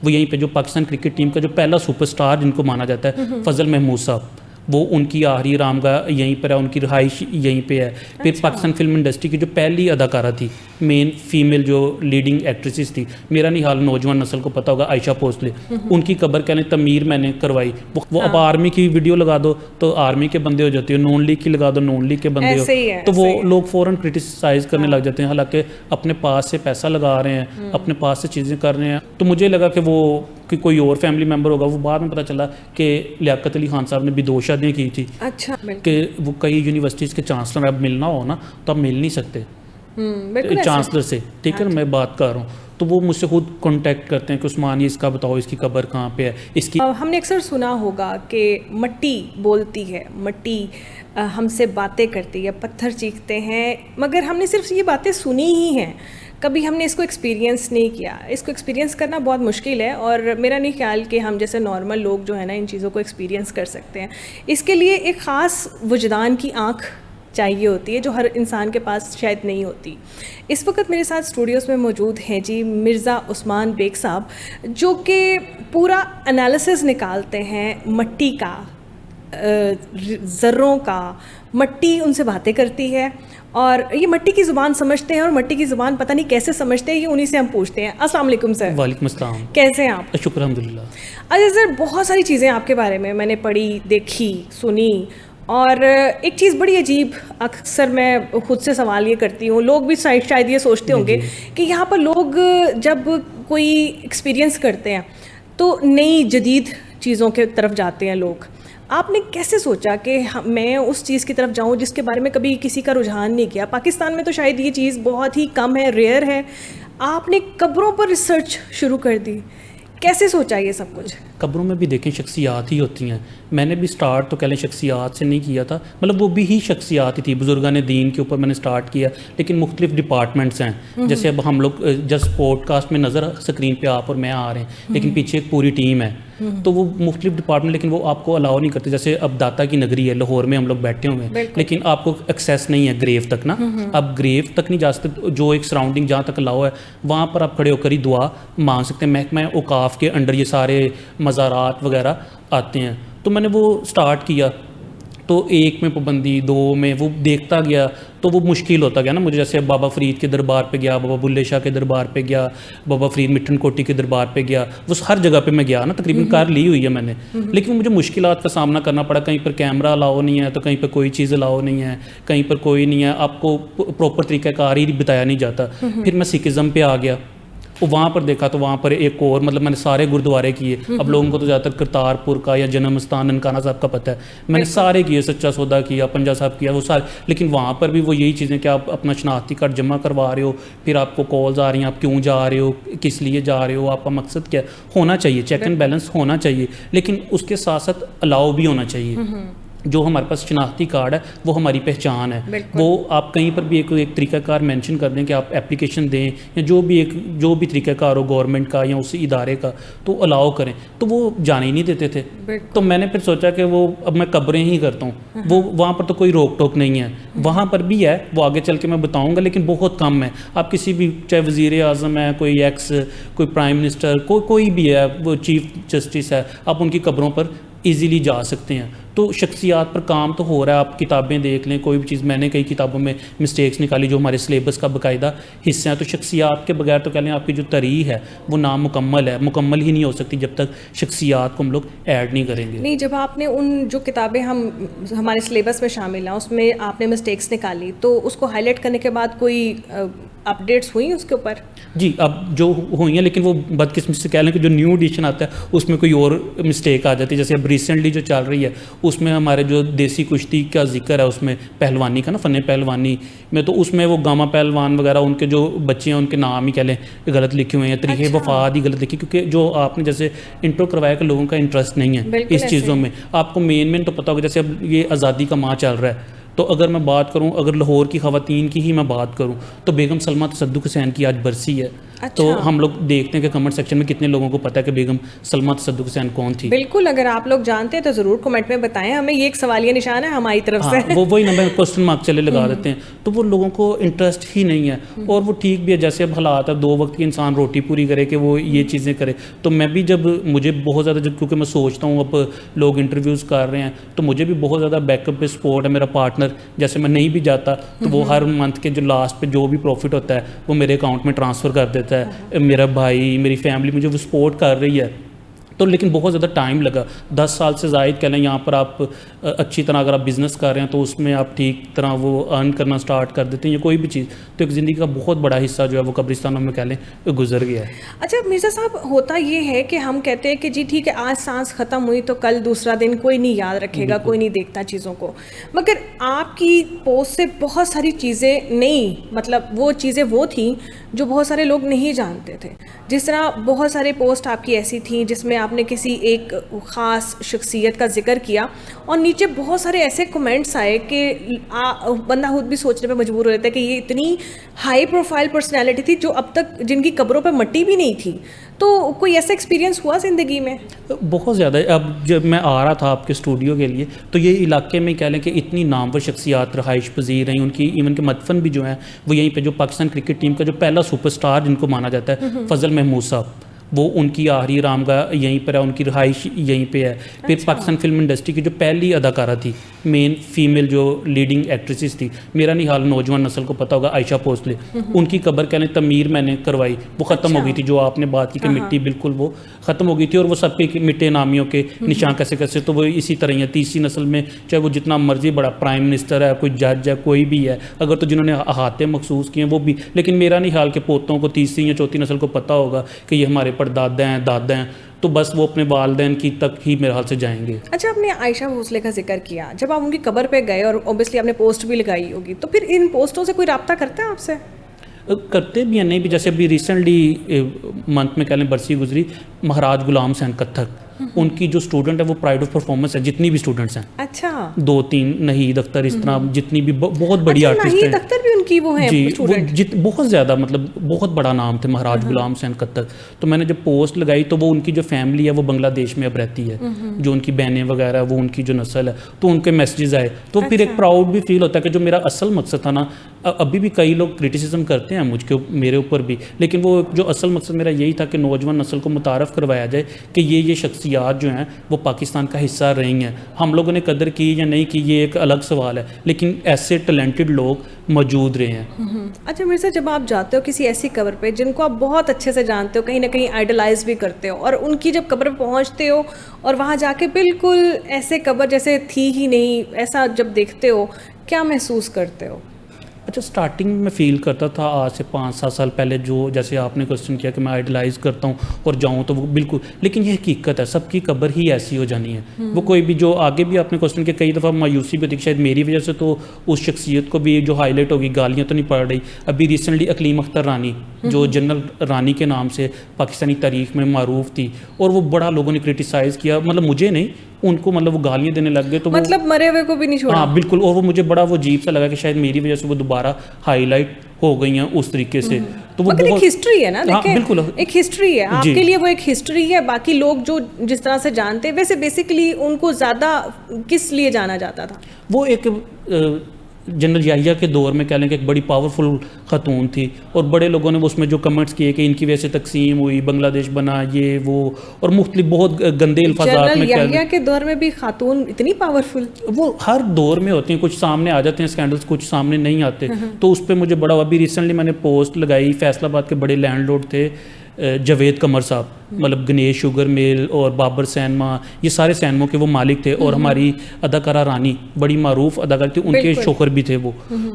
وہ یہیں پہ جو پاکستان کرکٹ ٹیم کا جو پہلا سپر اسٹار جن کو مانا جاتا ہے فضل محمود صاحب, وہ ان کی آخری رامگاہ یہیں پر ہے, ان کی رہائش یہیں پہ ہے. پھر پاکستان فلم انڈسٹری کی جو پہلی اداکارہ تھی, مین فیمیل جو لیڈنگ ایکٹریسز تھی, میرا نہیں حال نوجوان نسل کو پتہ ہوگا, عائشہ بھوسلے, ان کی قبر کہنے تعمیر میں نے کروائی. وہ اب آرمی کی ویڈیو لگا دو تو آرمی کے بندے ہو جاتے ہو, نون لیگ کی لگا دو نون لیگ کے بندے ہو, تو وہ لوگ فوراً کرٹیسائز کرنے لگ جاتے ہیں, حالانکہ اپنے پاس سے پیسہ لگا رہے ہیں, اپنے پاس سے چیزیں کر رہے ہیں. تو مجھے لگا کہ وہ کہ کوئی اور فیملی ممبر ہوگا. وہ بعد میں پتہ چلا کہ لیاقت علی خان صاحب نے بھی 2 شادیاں کی تھی. اچھا, کہ وہ کئی یونیورسٹیز کے چانسلر اب ملنا ہو نا تو اب مل نہیں سکتے چانسلر سے, ٹھیک ہے میں بات کر رہا ہوں. تو وہ مجھ سے خود کانٹیکٹ کرتے ہیں کہ عثمان اس کا بتاؤ, اس کی قبر کہاں پہ ہے. اس کی ہم نے اکثر سنا ہوگا کہ مٹی بولتی ہے, مٹی ہم سے باتیں کرتی ہے, پتھر چیختے ہیں, مگر ہم نے صرف یہ باتیں سنی ہی ہیں, کبھی ہم نے اس کو ایکسپیرینس نہیں کیا. اس کو ایکسپیرینس کرنا بہت مشکل ہے, اور میرا نہیں خیال کہ ہم جیسے نارمل لوگ جو ہے نا ان چیزوں کو ایکسپیرینس کر سکتے ہیں. اس کے لیے ایک خاص وجدان کی آنکھ چاہیے ہوتی ہے جو ہر انسان کے پاس شاید نہیں ہوتی. اس وقت میرے ساتھ اسٹوڈیوز میں موجود ہیں جی مرزا عثمان بیگ صاحب, جو کہ پورا انالیسز نکالتے ہیں مٹی کا, ذروں کا. مٹی ان سے باتیں کرتی ہے اور یہ مٹی کی زبان سمجھتے ہیں, اور مٹی کی زبان پتہ نہیں کیسے سمجھتے ہیں, یہ انہی سے ہم پوچھتے ہیں. السلام علیکم سر. وعلیکم السلام. کیسے ہیں آپ؟ شکر الحمدللہ. اچھا سر, بہت ساری چیزیں آپ کے بارے میں نے پڑھی, دیکھی, سنی, اور ایک چیز بڑی عجیب اکثر میں خود سے سوال یہ کرتی ہوں, لوگ بھی شاید یہ سوچتے ہوں گے کہ یہاں پر لوگ جب کوئی ایکسپیرینس کرتے ہیں تو نئی جدید چیزوں کے طرف جاتے ہیں لوگ. آپ نے کیسے سوچا کہ میں اس چیز کی طرف جاؤں جس کے بارے میں کبھی کسی کا رجحان نہیں کیا؟ پاکستان میں تو شاید یہ چیز بہت ہی کم ہے, ریئر ہے. آپ نے قبروں پر ریسرچ شروع کر دی, کیسے سوچا یہ سب کچھ؟ قبروں میں بھی دیکھیں شخصیات ہی ہوتی ہیں. میں نے بھی سٹارٹ تو کہہ لیں شخصیات سے نہیں کیا تھا, مطلب وہ بھی ہی شخصیات ہی تھی, بزرگان دین کے اوپر میں نے سٹارٹ کیا, لیکن مختلف ڈپارٹمنٹس ہیں. جیسے اب ہم لوگ جسٹ پوڈ کاسٹ میں نظر اسکرین پہ آپ اور میں آ رہے ہیں, لیکن پیچھے ایک پوری ٹیم ہے. تو وہ مختلف ڈپارٹمنٹ, لیکن وہ آپ کو الاؤ نہیں کرتے. جیسے اب داتا کی نگری ہے لاہور میں, ہم لوگ بیٹھے ہوئے ہیں, لیکن آپ کو ایکسیس نہیں ہے گریو تک نا, آپ گریو تک نہیں جا سکتے. جو ایک سراؤنڈنگ جہاں تک الاؤ ہے وہاں پر آپ کھڑے ہو کر ہی دعا مانگ سکتے ہیں. محکمہ اوقاف کے انڈر یہ سارے مزارات وغیرہ آتے ہیں. تو میں نے وہ سٹارٹ کیا, تو 1 میں پابندی, 2 میں وہ دیکھتا گیا, تو وہ مشکل ہوتا گیا نا مجھے. جیسے بابا فرید کے دربار پہ گیا, بابا بلے شاہ کے دربار پہ گیا, بابا فرید مٹن کوٹی کے دربار پہ گیا, وہ ہر جگہ پہ میں گیا نا, تقریباً کار لی ہوئی ہے میں نے. لیکن مجھے مشکلات کا سامنا کرنا پڑا. کہیں پر کیمرہ الاؤ نہیں ہے, تو کہیں پر کوئی چیز الاؤ نہیں ہے, کہیں پر کوئی نہیں ہے, آپ کو پراپر طریقہ کار ہی بتایا نہیں جاتا. پھر میں سکھزم پہ آ گیا, وہاں پر دیکھا تو وہاں پر ایک اور, مطلب میں نے سارے گردوارے کیے. اب لوگوں کو تو زیادہ تر کرتارپور کا یا جنم استان ننکانہ صاحب کا پتہ ہے, میں نے سارے کیے, سچا سودا کیا, پنجا صاحب کیا, وہ سارے. لیکن وہاں پر بھی وہ یہی چیزیں کہ آپ اپنا شناختی کارڈ جمع کروا رہے ہو, پھر آپ کو کالز آ رہی ہیں, آپ کیوں جا رہے ہو, کس لیے جا رہے ہو, آپ کا مقصد کیا ہونا چاہیے. چیک اینڈ بیلنس ہونا چاہیے, لیکن اس کے ساتھ ساتھ الاؤ بھی ہونا چاہیے. جو ہمارے پاس شناختی کارڈ ہے وہ ہماری پہچان ہے. وہ آپ کہیں پر بھی ایک طریقہ کار مینشن کر دیں کہ آپ اپلیکیشن دیں, یا جو بھی طریقہ کار ہو گورنمنٹ کا یا اسی ادارے کا, تو الاؤ کریں. تو وہ جانے ہی نہیں دیتے تھے. تو میں نے پھر سوچا کہ وہ اب میں قبریں ہی کرتا ہوں. وہ وہاں پر تو کوئی روک ٹوک نہیں ہے, وہاں پر بھی ہے, وہ آگے چل کے میں بتاؤں گا, لیکن بہت کم ہے. آپ کسی بھی, چاہے وزیر اعظم ہے, کوئی ایکس, کوئی پرائم منسٹر, کوئی بھی ہے, وہ چیف جسٹس ہے, آپ ان کی قبروں پر ایزیلی جا سکتے ہیں. تو شخصیات پر کام تو ہو رہا ہے. آپ کتابیں دیکھ لیں, کوئی بھی چیز, میں نے کئی کتابوں میں مسٹیکس نکالی جو ہمارے سلیبس کا باقاعدہ حصہ ہیں. تو شخصیات کے بغیر تو کہہ لیں آپ کی جو تاریخ ہے وہ نامکمل ہے, مکمل ہی نہیں ہو سکتی جب تک شخصیات کو ہم لوگ ایڈ نہیں کریں گے. نہیں, جب آپ نے ان جو کتابیں ہمارے سلیبس میں شامل ہیں اس میں آپ نے مسٹیکس نکالی, تو اس کو ہائی لائٹ کرنے کے بعد کوئی اپڈیٹس ہوئی اس کے اوپر؟ جی, اب جو ہوئی ہیں, لیکن وہ بدقسمتی سے کہہ لیں کہ جو نیو ایڈیشن آتا ہے اس میں کوئی اور مسٹیک آ جاتی ہے. جیسے اب ریسنٹلی جو چل رہی ہے اس میں ہمارے جو دیسی کشتی کا ذکر ہے, اس میں پہلوانی کا نا, فن پہلوانی میں, تو اس میں وہ گاما پہلوان وغیرہ ان کے جو بچے ہیں ان کے نام ہی کہہ لیں غلط لکھے ہوئے ہیں, طریقے وفات ہی غلط لکھے, کیونکہ جو آپ نے جیسے انٹرو کروایا کہ لوگوں کا انٹرسٹ نہیں ہے اس چیزوں میں. آپ کو مین تو پتہ ہوگا, جیسے اب یہ آزادی کا ماہ چل رہا ہے, تو اگر میں بات کروں, اگر لاہور کی خواتین کی ہی میں بات کروں, تو بیگم سلمہ تصدق حسین کی آج برسی ہے. تو ہم لوگ دیکھتے ہیں کہ کمنٹ سیکشن میں کتنے لوگوں کو پتہ ہے کہ بیگم سلمیٰ تصدق حسین کون تھی. بالکل, اگر آپ لوگ جانتے ہیں تو ضرور کمنٹ میں بتائیں ہمیں, یہ ایک سوالیہ نشان ہے ہماری طرف سے. وہی نمبر کوسچن مارک چلے لگا دیتے ہیں, تو وہ لوگوں کو انٹرسٹ ہی نہیں ہے. اور وہ ٹھیک بھی ہے, جیسے اب حالات ہے 2 وقت کی انسان روٹی پوری کرے کہ وہ یہ چیزیں کرے. تو میں بھی جب مجھے بہت زیادہ کیونکہ میں سوچتا ہوں اب لوگ انٹرویوز کر رہے ہیں تو مجھے بھی بہت زیادہ بیک اپ پہ سپورٹ ہے. میرا پارٹنر جیسے میں نہیں بھی جاتا تو وہ ہر منتھ کے جو لاسٹ پہ جو بھی پروفٹ ہوتا ہے وہ میرے اکاؤنٹ میں ٹرانسفر کر دیتا ہے. میرا بھائی, میری فیملی مجھے وہ سپورٹ کر رہی ہے. تو لیکن بہت زیادہ ٹائم لگا, 10 سال سے زائد کہہ لیں. یہاں پر آپ اچھی طرح اگر آپ بزنس کر رہے ہیں تو اس میں آپ ٹھیک طرح وہ ارن کرنا سٹارٹ کر دیتے ہیں یا کوئی بھی چیز, تو ایک زندگی کا بہت بڑا حصہ جو ہے وہ قبرستانوں میں کہہ لیں گزر گیا ہے. اچھا مرزا صاحب, ہوتا یہ ہے کہ ہم کہتے ہیں کہ جی ٹھیک ہے آج سانس ختم ہوئی تو کل دوسرا دن کوئی نہیں یاد رکھے گا, کوئی نہیں دیکھتا چیزوں کو, مگر آپ کی پوسٹ سے بہت ساری چیزیں نہیں, مطلب وہ چیزیں وہ تھیں جو بہت سارے لوگ نہیں جانتے تھے. جس طرح بہت سارے پوسٹ آپ کی ایسی تھیں جس میں آپ نے کسی ایک خاص شخصیت کا ذکر کیا اور نیچے بہت سارے ایسے کمنٹس آئے کہ بندہ خود بھی سوچنے پہ مجبور ہو جاتا ہے کہ یہ اتنی ہائی پروفائل پرسنالٹی تھی جو اب تک جن کی قبروں پہ مٹی بھی نہیں تھی. تو کوئی ایسا ایکسپیرینس ہوا زندگی میں؟ بہت زیادہ. اب جب میں آ رہا تھا آپ کے اسٹوڈیو کے لیے تو یہ علاقے میں کہہ لیں کہ اتنی نامور شخصیات رہائش پذیر رہیں. ان کی ایون کے مدفن بھی جو ہیں وہ یہیں پہ, جو پاکستان کرکٹ ٹیم کا جو پہلا سپر سٹار جن کو مانا جاتا ہے فضل محمود صاحب, وہ ان کی آخری رامگاہ یہیں پر ہے, ان کی رہائش یہیں پہ ہے. پھر پاکستان فلم انڈسٹری کی جو پہلی اداکارہ تھی, مین فیمیل جو لیڈنگ ایکٹریسز تھی, میرا نہیں حال نوجوان نسل کو پتہ ہوگا, عائشہ بھوسلے, ان کی قبر کہنے تعمیر میں نے کروائی, وہ ختم ہو گئی تھی. جو آپ نے بات کی کہ مٹی بالکل وہ ختم ہو گئی تھی اور وہ سب کے مٹے نامیوں کے نشان کیسے کیسے, تو وہ اسی طرح ہی ہے. تیسری نسل میں چاہے وہ جتنا مرضی بڑا پرائم منسٹر ہے, کوئی جج ہے, کوئی بھی ہے, اگر تو جنہوں نے احاطے مخصوص کیے ہیں وہ بھی, لیکن میرا نہیں حال کہ پوتوں کو تیسری یا چوتھی نسل کو پتہ ہوگا کہ یہ ہمارے پردادا ہیں, دادا ہیں, تو بس وہ اپنے والدین کی تک ہی میرے حال سے جائیں گے. اچھا, آپ نے عائشہ بھوسلے کا ذکر کیا, جب آپ ان کی قبر پہ گئے اور اوبیسلی آپ نے پوسٹ بھی لگائی ہوگی, تو پھر ان پوسٹوں سے کوئی رابطہ کرتا ہے آپ سے؟ کرتے بھی ہیں, نہیں بھی. جیسے ابھی ریسنٹلی منتھ میں کہہ لیں برسی گزری, مہاراج غلام حسین کتھک, ان کی جو اسٹوڈنٹ ہے وہ پرائڈ آف پرفارمنس ہے, جتنی بھی اسٹوڈنٹس ہیں. اچھا, 2-3 نہید اختر, اس طرح جتنی بھی بہت بڑی آرٹسٹ ہیں. نہید اختر بھی ان کی وہ ہیں جی, بہت زیادہ مطلب بہت بڑا نام تھے مہاراج غلام حسین کتھک. تو میں نے جب پوسٹ لگائی تو وہ ان کی جو فیملی ہے وہ بنگلہ دیش میں اب رہتی ہے, جو ان کی بہنیں وغیرہ وہ ان کی جو نسل ہے, تو ان کے میسیجز آئے تو پھر ایک پراؤڈ بھی فیل ہوتا ہے کہ جو میرا اصل مقصد تھا نا, ابھی بھی کئی لوگ کرٹیسزم کرتے ہیں مجھ کے میرے اوپر بھی, لیکن وہ جو اصل مقصد میرا یہی تھا کہ نوجوان نسل کو متعارف کروایا جائے کہ یہ شخصیات جو ہیں وہ پاکستان کا حصہ رہی ہیں. ہم لوگوں نے قدر کی یا نہیں کی یہ ایک الگ سوال ہے, لیکن ایسے ٹیلنٹڈ لوگ موجود رہے ہیں. اچھا مرزا, جب آپ جاتے ہو کسی ایسی قبر پہ جن کو آپ بہت اچھے سے جانتے ہو, کہیں نہ کہیں آئیڈلائز بھی کرتے ہو, اور ان کی جب قبر پہ پہنچتے ہو اور وہاں جا کے بالکل ایسے قبر جیسے تھی ہی نہیں, ایسا جب دیکھتے ہو کیا محسوس کرتے ہو؟ اچھا, سٹارٹنگ میں فیل کرتا تھا آج سے 5-7 سال پہلے, جو جیسے آپ نے کوسچن کیا کہ میں آئیڈلائز کرتا ہوں اور جاؤں تو وہ بالکل, لیکن یہ حقیقت ہے, سب کی قبر ہی ایسی ہو جانی ہے. وہ کوئی بھی جو آگے بھی آپ نے کوسچن کیا, کئی دفعہ مایوسی بھی ہوتی ہے شاید میری وجہ سے, تو اس شخصیت کو بھی جو ہائی لائٹ ہوگی, گالیاں تو نہیں پڑ رہی. ابھی ریسنٹلی اقلیم اختر رانی, جو جنرل رانی کے نام سے پاکستانی تاریخ میں معروف تھی, اور وہ بڑا لوگوں نے کرٹیسائز کیا, مطلب مجھے نہیں, ان کو, مطلب وہ گالیاں دینے لگ گئے, تو مطلب مرے ہوئے کو بھی نہیں چھوڑا. ہاں بالکل, اور وہ مجھے بڑا وہ عجیب سا لگا کہ شاید میری وجہ سے وہ دوبارہ ہائی لائٹ ہو گئی ہیں اس طریقے سے. تو وہ ایک ہسٹری ہے نا, دیکھیں بالکل ایک ہسٹری ہے آپ کے لیے, وہ ایک ہسٹری ہے. باقی لوگ جو جس طرح سے جانتے ہیں, ویسے بیسیکلی ان کو زیادہ کس لیے جانا جاتا تھا؟ وہ ایک جنرل یحییٰ کے دور میں کہہ لیں کہ ایک بڑی پاورفل خاتون تھی, اور بڑے لوگوں نے اس میں جو کمنٹس کیے کہ ان کی وجہ سے تقسیم ہوئی, بنگلہ دیش بنا, یہ وہ, اور مختلف بہت گندے الفاظات میں. جنرل یحییٰ کے دور میں بھی خاتون اتنی پاورفل؟ وہ ہر دور میں ہوتی ہیں, کچھ سامنے آ جاتے ہیں اسکینڈلس, کچھ سامنے نہیں آتے. تو اس پہ مجھے بڑا, ابھی ریسنٹلی میں نے پوسٹ لگائی, فیصل آباد کے بڑے لینڈ لارڈ تھے جاوید قمر صاحب, مطلب گنیش شوگر مل اور بابر سینما, یہ سارے سینموں کے وہ مالک تھے, اور ہماری اداکارہ رانی بڑی معروف اداکار تھی, ان کے شوہر بھی تھے وہ.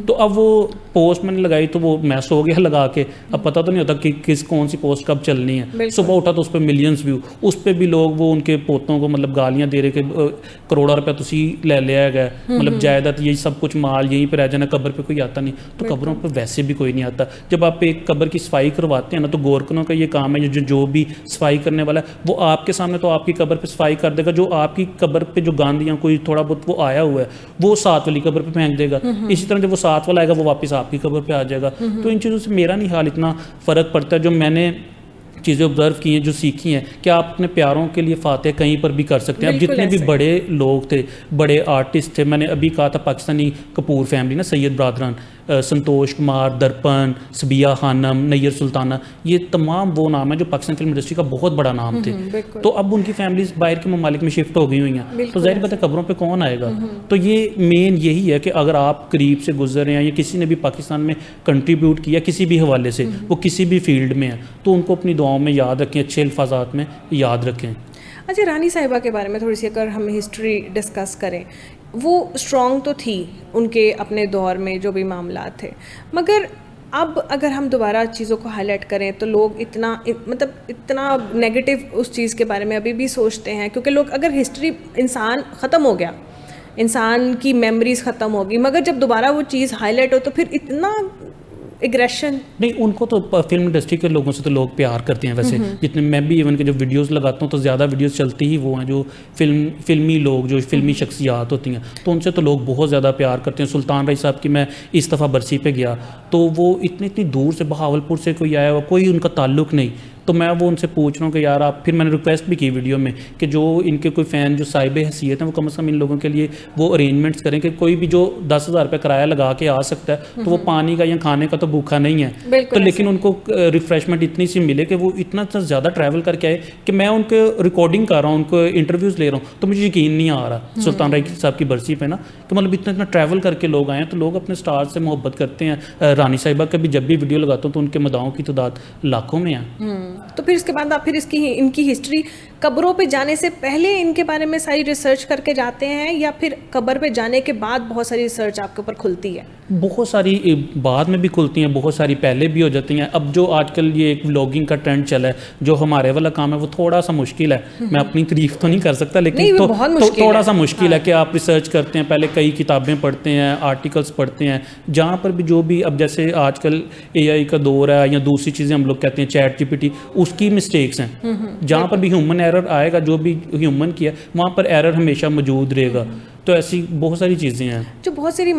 تو اب وہ پوسٹ میں نے لگائی تو وہ میں سو گیا لگا کے, اب پتہ تو نہیں ہوتا کہ کون سی پوسٹ کب چلنی ہے. صبح اٹھا تو اس پہ ملینز ویو, اس پہ بھی لوگ وہ ان کے پوتوں کو مطلب گالیاں دے رہے کہ کروڑا روپیہ تسی لے لیا گیا, مطلب جائیداد یہ سب کچھ مال یہیں پہ رہ جانا, قبر پہ کوئی آتا نہیں. تو قبروں پہ ویسے بھی کوئی نہیں آتا. جب آپ ایک قبر کی صفائی کرواتے ہیں نا, تو گورکنوں کا یہ کام ہے جو بھی صفائی صفائی کرنے والا ہے وہ آپ کے سامنے تو آپ کی قبر پہ صفائی کر دے گا, جو آپ کی قبر پہ جو گاند یا کوئی تھوڑا بہت وہ آیا ہوا ہے وہ ساتھ والی قبر پہ پھینک دے گا. اسی طرح جب وہ ساتھ والا آئے گا وہ واپس آپ کی قبر پہ آ جائے گا. تو ان چیزوں سے میرا نہیں حال اتنا فرق پڑتا ہے. جو میں نے چیزیں آبزرو کی ہیں, جو سیکھی ہیں, کہ آپ اپنے پیاروں کے لیے فاتح کہیں پر بھی کر سکتے ہیں. اب جتنے بھی بڑے لوگ تھے, بڑے آرٹسٹ تھے, میں نے ابھی کہا تھا پاکستانی کپور فیملی نا, سید برادران, سنتوش کمار, درپن, سبیہ خانم, نیر سلطانہ, یہ تمام وہ نام ہیں جو پاکستان فلم انڈسٹری کا بہت بڑا نام تھے. تو اب ان کی فیملیز باہر کے ممالک میں شفٹ ہو گئی ہوئی ہیں, تو ظاہر بات ہے قبروں پہ کون آئے گا. تو یہ مین یہی ہے کہ اگر آپ قریب سے گزر رہے ہیں یا کسی نے بھی پاکستان میں کنٹریبیوٹ کیا کسی بھی حوالے سے, وہ کسی بھی فیلڈ میں ہے, تو ان کو اپنی دعاؤں میں یاد رکھیں, اچھے الفاظات میں یاد رکھیں. اچھا, رانی صاحبہ کے بارے میں تھوڑی سی اگر ہم ہسٹری ڈسکس کریں, وہ اسٹرانگ تو تھی ان کے اپنے دور میں جو بھی معاملات تھے, مگر اب اگر ہم دوبارہ چیزوں کو ہائی لائٹ کریں تو لوگ اتنا نیگیٹو اس چیز کے بارے میں ابھی بھی سوچتے ہیں, کیونکہ لوگ اگر ہسٹری, انسان ختم ہو گیا, انسان کی میموریز ختم ہوگی, مگر جب دوبارہ وہ چیز ہائی لائٹ ہو تو پھر اتنا ایگریشن. نہیں, ان کو تو فلم انڈسٹری کے لوگوں سے تو لوگ پیار کرتے ہیں ویسے, جتنے میں بھی ایون کہ جو ویڈیوز لگاتا ہوں تو زیادہ ویڈیوز چلتی ہی وہ ہیں جو فلمی لوگ, جو فلمی شخصیات ہوتی ہیں, تو ان سے تو لوگ بہت زیادہ پیار کرتے ہیں. سلطان رائی صاحب کی میں اس دفعہ برسی پہ گیا تو وہ اتنی دور سے, بہاولپور سے کوئی آیا ہوا, کوئی ان کا تعلق نہیں, تو میں وہ ان سے پوچھ رہا ہوں کہ یار آپ, پھر میں نے ریکویسٹ بھی کی ویڈیو میں کہ جو ان کے کوئی فین جو صاحب حیثیت ہیں وہ کم از کم ان لوگوں کے لیے وہ ارینجمنٹس کریں کہ کوئی بھی جو 10,000 روپے کرایہ لگا کے آ سکتا ہے تو وہ پانی کا یا کھانے کا تو بھوکا نہیں ہے, تو لیکن ان کو ریفریشمنٹ اتنی سی ملے کہ وہ اتنا زیادہ ٹریول کر کے آئے کہ میں ان کے ریکارڈنگ کر رہا ہوں, ان کو انٹرویوز لے رہا ہوں, تو مجھے یقین نہیں آ رہا سلطان رائی صاحب کی برسی پہ نا, کہ مطلب اتنا ٹریول کر کے لوگ آئے ہیں. تو لوگ اپنے سٹار سے محبت کرتے ہیں. رانی صاحبہ کا بھی جب بھی ویڈیو لگاتا ہوں تو ان کے مداحوں کی تعداد لاکھوں میں ہے. تو پھر اس کے بعد آپ پھر ان کی ہسٹری قبروں پہ جانے سے پہلے ان کے بارے میں ساری ریسرچ کر کے جاتے ہیں, یا پھر قبر پہ جانے کے بعد بہت ساری ریسرچ آپ کے اوپر کھلتی ہے؟ بہت ساری بعد میں بھی کھلتی ہیں, بہت ساری پہلے بھی ہو جاتی ہیں. اب جو آج کل یہ ایک ولاگنگ کا ٹرینڈ چلا ہے, جو ہمارے والا کام ہے وہ تھوڑا سا مشکل ہے. میں اپنی تعریف تو نہیں کر سکتا, لیکن تھوڑا سا مشکل ہے کہ آپ ریسرچ کرتے ہیں, پہلے کئی کتابیں پڑھتے ہیں, آرٹیکلس پڑھتے ہیں, جہاں پر بھی جو بھی, اب جیسے آج کل AI کا دور ہے یا دوسری چیزیں ہم لوگ کہتے ہیں چیٹ GPT, اس کی مسٹیکس ہیں. جہاں پر بھی ہیومن ایرر آئے گا, جو بھی ہیومن کیا وہاں پر ایرر ہمیشہ موجود رہے گا. تو ایسی بہت ساری چیزیں ہیں, جو بہت ساری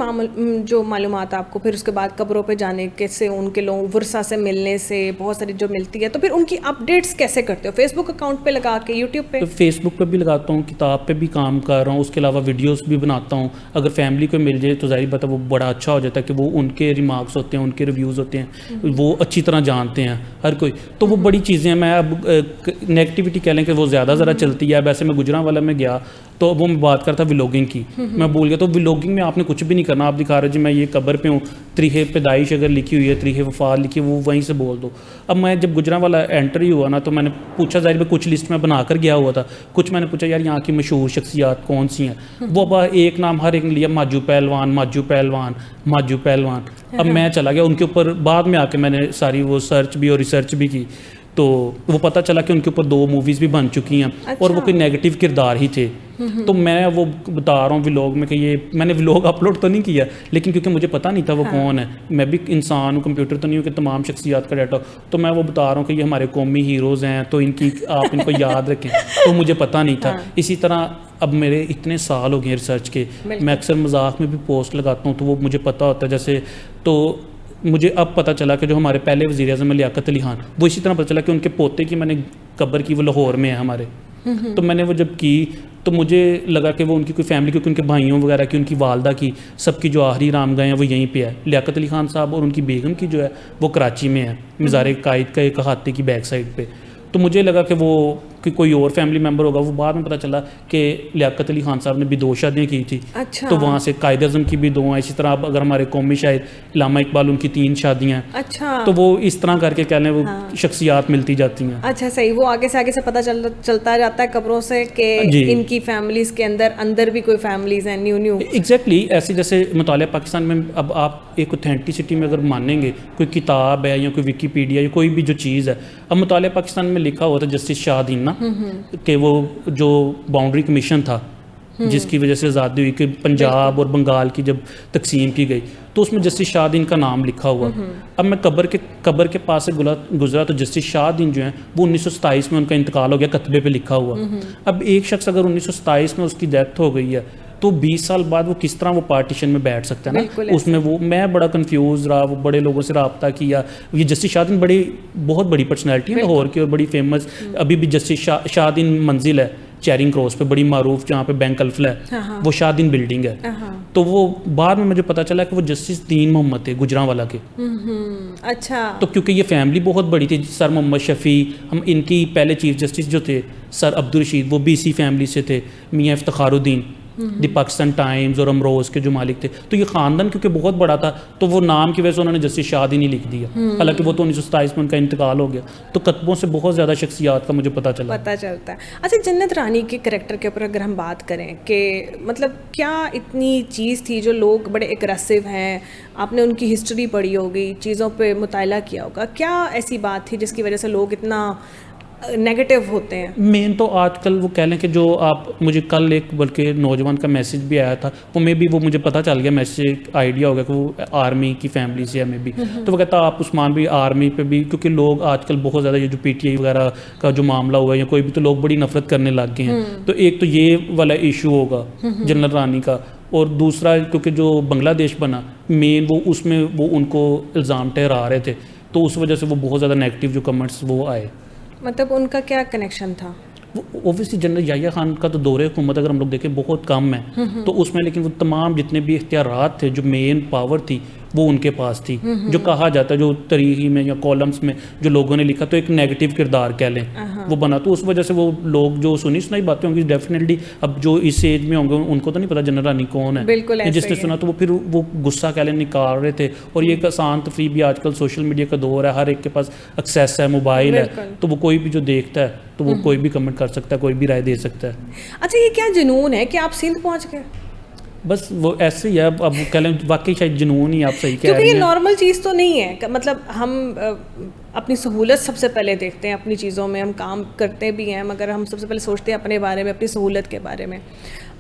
جو معلومات آپ کو پھر اس کے بعد قبروں پہ جانے کے سے, ان کے لوگوں ورثہ سے ملنے سے بہت ساری جو ملتی ہے, تو پھر ان کی اپڈیٹس کیسے کرتے ہو؟ فیس بک اکاؤنٹ پہ لگا کے, یوٹیوب پہ؟ فیس بک پہ بھی لگاتا ہوں, کتاب پہ بھی کام کر رہا ہوں, اس کے علاوہ ویڈیوز بھی بناتا ہوں. اگر فیملی کو مل جائے تو ظاہر بات ہے وہ بڑا اچھا ہو جاتا ہے کہ وہ ان کے ریمارکس ہوتے ہیں, ان کے ریویوز ہوتے ہیں, وہ اچھی طرح جانتے ہیں ہر کوئی. تو وہ بڑی چیزیں ہیں. میں اب نیگیٹیوٹی کہہ لیں کہ وہ زیادہ ذرا چلتی ہے. ویسے میں گجرانوالہ میں گیا تو وہ میں بات کرتا ولاگنگ کی, میں بول گیا. تو ولاگنگ میں آپ نے کچھ بھی نہیں کرنا, آپ دکھا رہے جی میں یہ قبر پہ ہوں, تاریخ پیدائش اگر لکھی ہوئی ہے, تاریخ وفات لکھی ہے, وہ وہیں سے بول دو. اب میں جب گجرانوالہ انٹری ہوا نا, تو میں نے پوچھا, ظاہر میں کچھ لسٹ میں بنا کر گیا ہوا تھا, کچھ میں نے پوچھا یار یہاں کی مشہور شخصیات کون سی ہیں. وہ اب ایک نام ہر ایک نے لیا, ماجو پہلوان, ماجو پہلوان, ماجو پہلوان. اب میں چلا گیا ان کے اوپر, بعد میں آ کے میں نے ساری وہ سرچ بھی اور ریسرچ بھی کی, تو وہ پتہ چلا کہ ان کے اوپر 2 موویز بھی بن چکی ہیں, اور وہ کوئی نیگیٹو کردار ہی تھے. تو میں وہ بتا رہا ہوں ولاگ میں کہ یہ میں نے ولاگ اپلوڈ تو نہیں کیا, لیکن کیونکہ مجھے پتہ نہیں تھا وہ کون ہے, میں بھی انسان ہوں, کمپیوٹر تو نہیں ہوں کہ تمام شخصیات کا ڈیٹا, تو میں وہ بتا رہا ہوں کہ یہ ہمارے قومی ہیروز ہیں, تو ان کی آپ ان کو یاد رکھیں. تو مجھے پتہ نہیں تھا. اسی طرح اب میرے اتنے سال ہو گئے ریسرچ کے, میں اکثر مذاق میں بھی پوسٹ لگاتا ہوں, تو وہ مجھے پتہ ہوتا ہے. جیسے تو مجھے اب پتہ چلا کہ جو ہمارے پہلے وزیر اعظم لیاقت علی خان, وہ اسی طرح پتہ چلا کہ ان کے پوتے کی میں نے قبر کی, وہ لاہور میں ہے ہمارے. تو میں نے وہ جب کی تو مجھے لگا کہ وہ ان کی کوئی فیملی, کیونکہ ان کے بھائیوں وغیرہ کی, ان کی والدہ کی, سب کی جو آخری رام گئے ہیں وہ یہیں پہ ہے. لیاقت علی خان صاحب اور ان کی بیگم کی جو ہے وہ کراچی میں ہے, مزار قائد کا ایک احاطے کی بیک سائڈ پہ. تو مجھے لگا کہ وہ کہ کوئی اور فیملی ممبر ہوگا. وہ بعد میں پتہ چلا کہ لیاقت علی خان صاحب نے بھی 2 شادیاں کی تھی. تو وہاں سے قائد اعظم کی بھی 2 ہیں. اسی طرح اب اگر ہمارے قومی شاعر علامہ اقبال, ان کی 3 شادیاں ہیں. تو وہ اس طرح کر کے کہہ لیں وہ شخصیات ملتی جاتی ہیں. اچھا صحیح, وہ آگے سے پتہ چلتا جاتا ہے قبروں سے کہ ان کی فیملیز کے اندر بھی کوئی فیملیز ہیں نیو. ایگزیکٹلی ایسے جیسے مطالعہ پاکستان میں اب آپ ایک اوتھینٹسٹی میں اگر مانیں گے, کوئی کتاب ہے یا کوئی ویکیپیڈیا یا کوئی بھی جو چیز ہے, اب مطالعہ پاکستان میں لکھا ہوا تھا جسٹس شاہ دین نا, کہ وہ جو باؤنڈری کمیشن تھا جس کی وجہ سے آزادی ہوئی کہ پنجاب اور بنگال کی جب تقسیم کی گئی تو اس میں جسٹس شاہ دین کا نام لکھا ہوا. اب میں قبر کے پاس سے گزرا تو جسٹس شاہ دین جو ہیں وہ 1927 میں ان کا انتقال ہو گیا, کتبے پہ لکھا ہوا. اب ایک شخص اگر 1927 میں اس کی ڈیتھ ہو گئی ہے تو 20 سال بعد وہ کس طرح وہ پارٹیشن میں بیٹھ سکتا ہے نا. اس میں وہ میں بڑا کنفیوز رہا, وہ بڑے لوگوں سے رابطہ کیا. یہ جسٹس شاہ دین بہت بڑی پرسنالٹی ہے لاہور کی اور بڑی فیمس. ابھی بھی جسٹس شاہ دین منزل ہے چیرنگ کراس پہ بڑی معروف, جہاں پہ بینک الفلا ہے, وہ شاہ دین بلڈنگ ہے. تو وہ بعد میں مجھے پتا چلا کہ وہ جسٹس دین محمد تھے گجرانوالا کے. اچھا. تو کیونکہ یہ فیملی بہت بڑی تھی, سر محمد شفیع, ہم ان کی پہلے چیف جسٹس جو تھے سر عبدالرشید وہ بھی اسی فیملی سے تھے, میاں افتخار الدین دی پاکستان ٹائمز اور امروز کے جو مالک تھے. تو یہ خاندان کیونکہ بہت بڑا تھا تو وہ نام کی وجہ سے انہوں نے جسٹس شاہ دین ہی لکھ دیا, حالانکہ وہ تو 1927 میں ان کا انتقال ہو گیا. تو کتبوں سے بہت زیادہ شخصیات کا مجھے پتہ چلتا ہے. اچھا, جنت رانی کے کریکٹر کے اوپر اگر ہم بات کریں کہ مطلب کیا اتنی چیز تھی جو لوگ بڑے اگریسو ہیں, آپ نے ان کی ہسٹری پڑھی ہوگی, چیزوں پہ مطالعہ کیا ہوگا, کیا ایسی بات تھی جس کی وجہ سے لوگ اتنا نیگیٹو ہوتے ہیں؟ مین تو آج کل وہ کہہ لیں کہ جو آپ مجھے کل ایک بلکہ نوجوان کا میسیج بھی آیا تھا, وہ میں بھی وہ مجھے پتہ چل گیا, میسیج آئیڈیا ہو گیا کہ وہ آرمی کی فیملی سے ہے میں بھی. تو وہ کہتا آپ عثمان بھی آرمی پہ بھی, کیونکہ لوگ آج کل بہت زیادہ یہ جو پی ٹی آئی وغیرہ کا جو معاملہ ہوا ہے یا کوئی بھی, تو لوگ بڑی نفرت کرنے لگ گئے ہیں. تو ایک تو یہ والا ایشو ہوگا جنرل رانی کا, اور دوسرا کیونکہ جو بنگلہ دیش بنا مین وہ اس میں وہ ان کو الزام ٹھہرا رہے تھے, تو اس وجہ سے وہ بہت زیادہ نیگیٹو جو کمنٹس وہ آئے. مطلب ان کا کیا کنیکشن تھا؟ اوبویسلی جنرل یحییٰ خان کا تو دور حکومت اگر ہم لوگ دیکھیں بہت کم ہے, تو اس میں لیکن وہ تمام جتنے بھی اختیارات تھے, جو مین پاور تھی وہ ان کے پاس تھی. جو کہا جاتا ہے جو تاریخی میں یا کالمس میں جو لوگوں نے لکھا, تو ایک نیگیٹو کردار کہہ لیں وہ بنا. تو اس وجہ سے وہ لوگ جو سنی سنائی باتیں ہوں گی ڈیفینیٹلی, اب جو اس ایج میں ہوں گے ان کو تو نہیں پتا جنرل رانی کون ہے, جس نے سنا تو وہ پھر وہ غصہ کہہ لیں نکال رہے تھے. اور یہ ایک آسان تفریح بھی, آج کل سوشل میڈیا کا دور ہے, ہر ایک کے پاس ایکسیس ہے, موبائل ہے, تو وہ کوئی بھی جو دیکھتا ہے تو وہ کوئی بھی کمنٹ کر سکتا ہے, کوئی بھی رائے دے سکتا ہے. اچھا, یہ کیا جنون ہے کہ آپ سندھ پہنچ گئے؟ بس وہ ایسے ہی ہے, اب کہہ لیں واقعی شاید جنون ہی, آپ صحیح کہہ رہے ہیں, کیونکہ یہ نارمل چیز تو نہیں ہے. مطلب ہم اپنی سہولت سب سے پہلے دیکھتے ہیں, اپنی چیزوں میں ہم کام کرتے بھی ہیں, مگر ہم سب سے پہلے سوچتے ہیں اپنے بارے میں, اپنی سہولت کے بارے میں.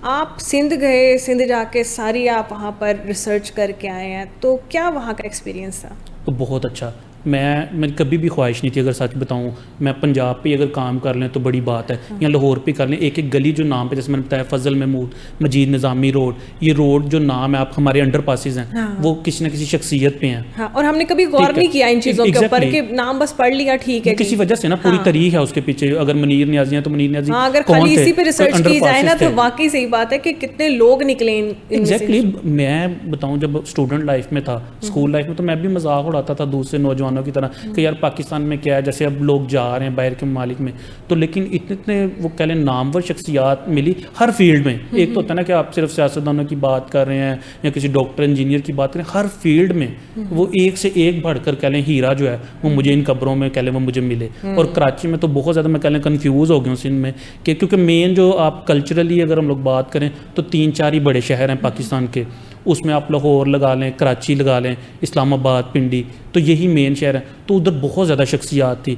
آپ سندھ گئے, سندھ جا کے ساری آپ وہاں پر ریسرچ کر کے آئے ہیں, تو کیا وہاں کا ایکسپیرینس تھا؟ تو بہت اچھا. میں کبھی بھی خواہش نہیں تھی, اگر سچ بتاؤں, میں پنجاب پہ اگر کام کر لیں تو بڑی بات ہے, یا لاہور پہ کر لیں. ایک ایک گلی جو نام پہ, جیسے میں نے بتایا فضل محمود, مجید نظامی روڈ, یہ روڈ جو نام ہے, آپ ہمارے انڈر پاسز ہیں, وہ کسی نہ کسی شخصیت پہ ہیں. اور ہم نے کبھی غور نہیں کیا ان چیزوں کے اوپر کہ نام بس پڑھ لیا ٹھیک ہے, کسی وجہ سے نا پوری تاریخ ہے اس کے پیچھے. اگر منیر نیازی ہیں تو منیر نیازی اگر خالی اسی پہ ریسرچ کی جائے نا تو واقعی صحیح بات ہے کہ کتنے لوگ نکلے. ایگزیکٹلی, میں بتاؤں جب اسٹوڈنٹ لائف میں تھا, اسکول لائف میں, تو میں بھی مذاق اڑاتا تھا دوسرے نوجوانوں کی طرح کہ یار پاکستان میں کیا ہے, جیسے اب لوگ جا رہے ہیں باہر کے ممالک میں, تو لیکن اتنے وہ کہہ لیں نامور شخصیات ملی ہر فیلڈ میں. ایک تو ہوتا ہے نا کہ آپ صرف سیاستدانوں کی بات کر رہے ہیں یا کسی ڈاکٹر انجینئر کی بات کریں, ہر فیلڈ میں وہ ایک سے ایک بڑھ کر کہہ لیں ہیرا جو ہے وہ مجھے ان قبروں میں کہہ لیں وہ مجھے ملے. اور کراچی میں تو بہت زیادہ میں کہہ لیں کنفیوز ہو گیا ہوں سندھ میں, کہ کیونکہ مین جو آپ کلچرلی اگر ہم لوگ بات کریں تو 3-4 ہی بڑے شہر ہیں پاکستان کے, اس میں آپ لاہور لگا لیں, کراچی لگا لیں, اسلام آباد, پنڈی, تو یہی مین شہر ہیں. تو ادھر بہت زیادہ شخصیات تھی,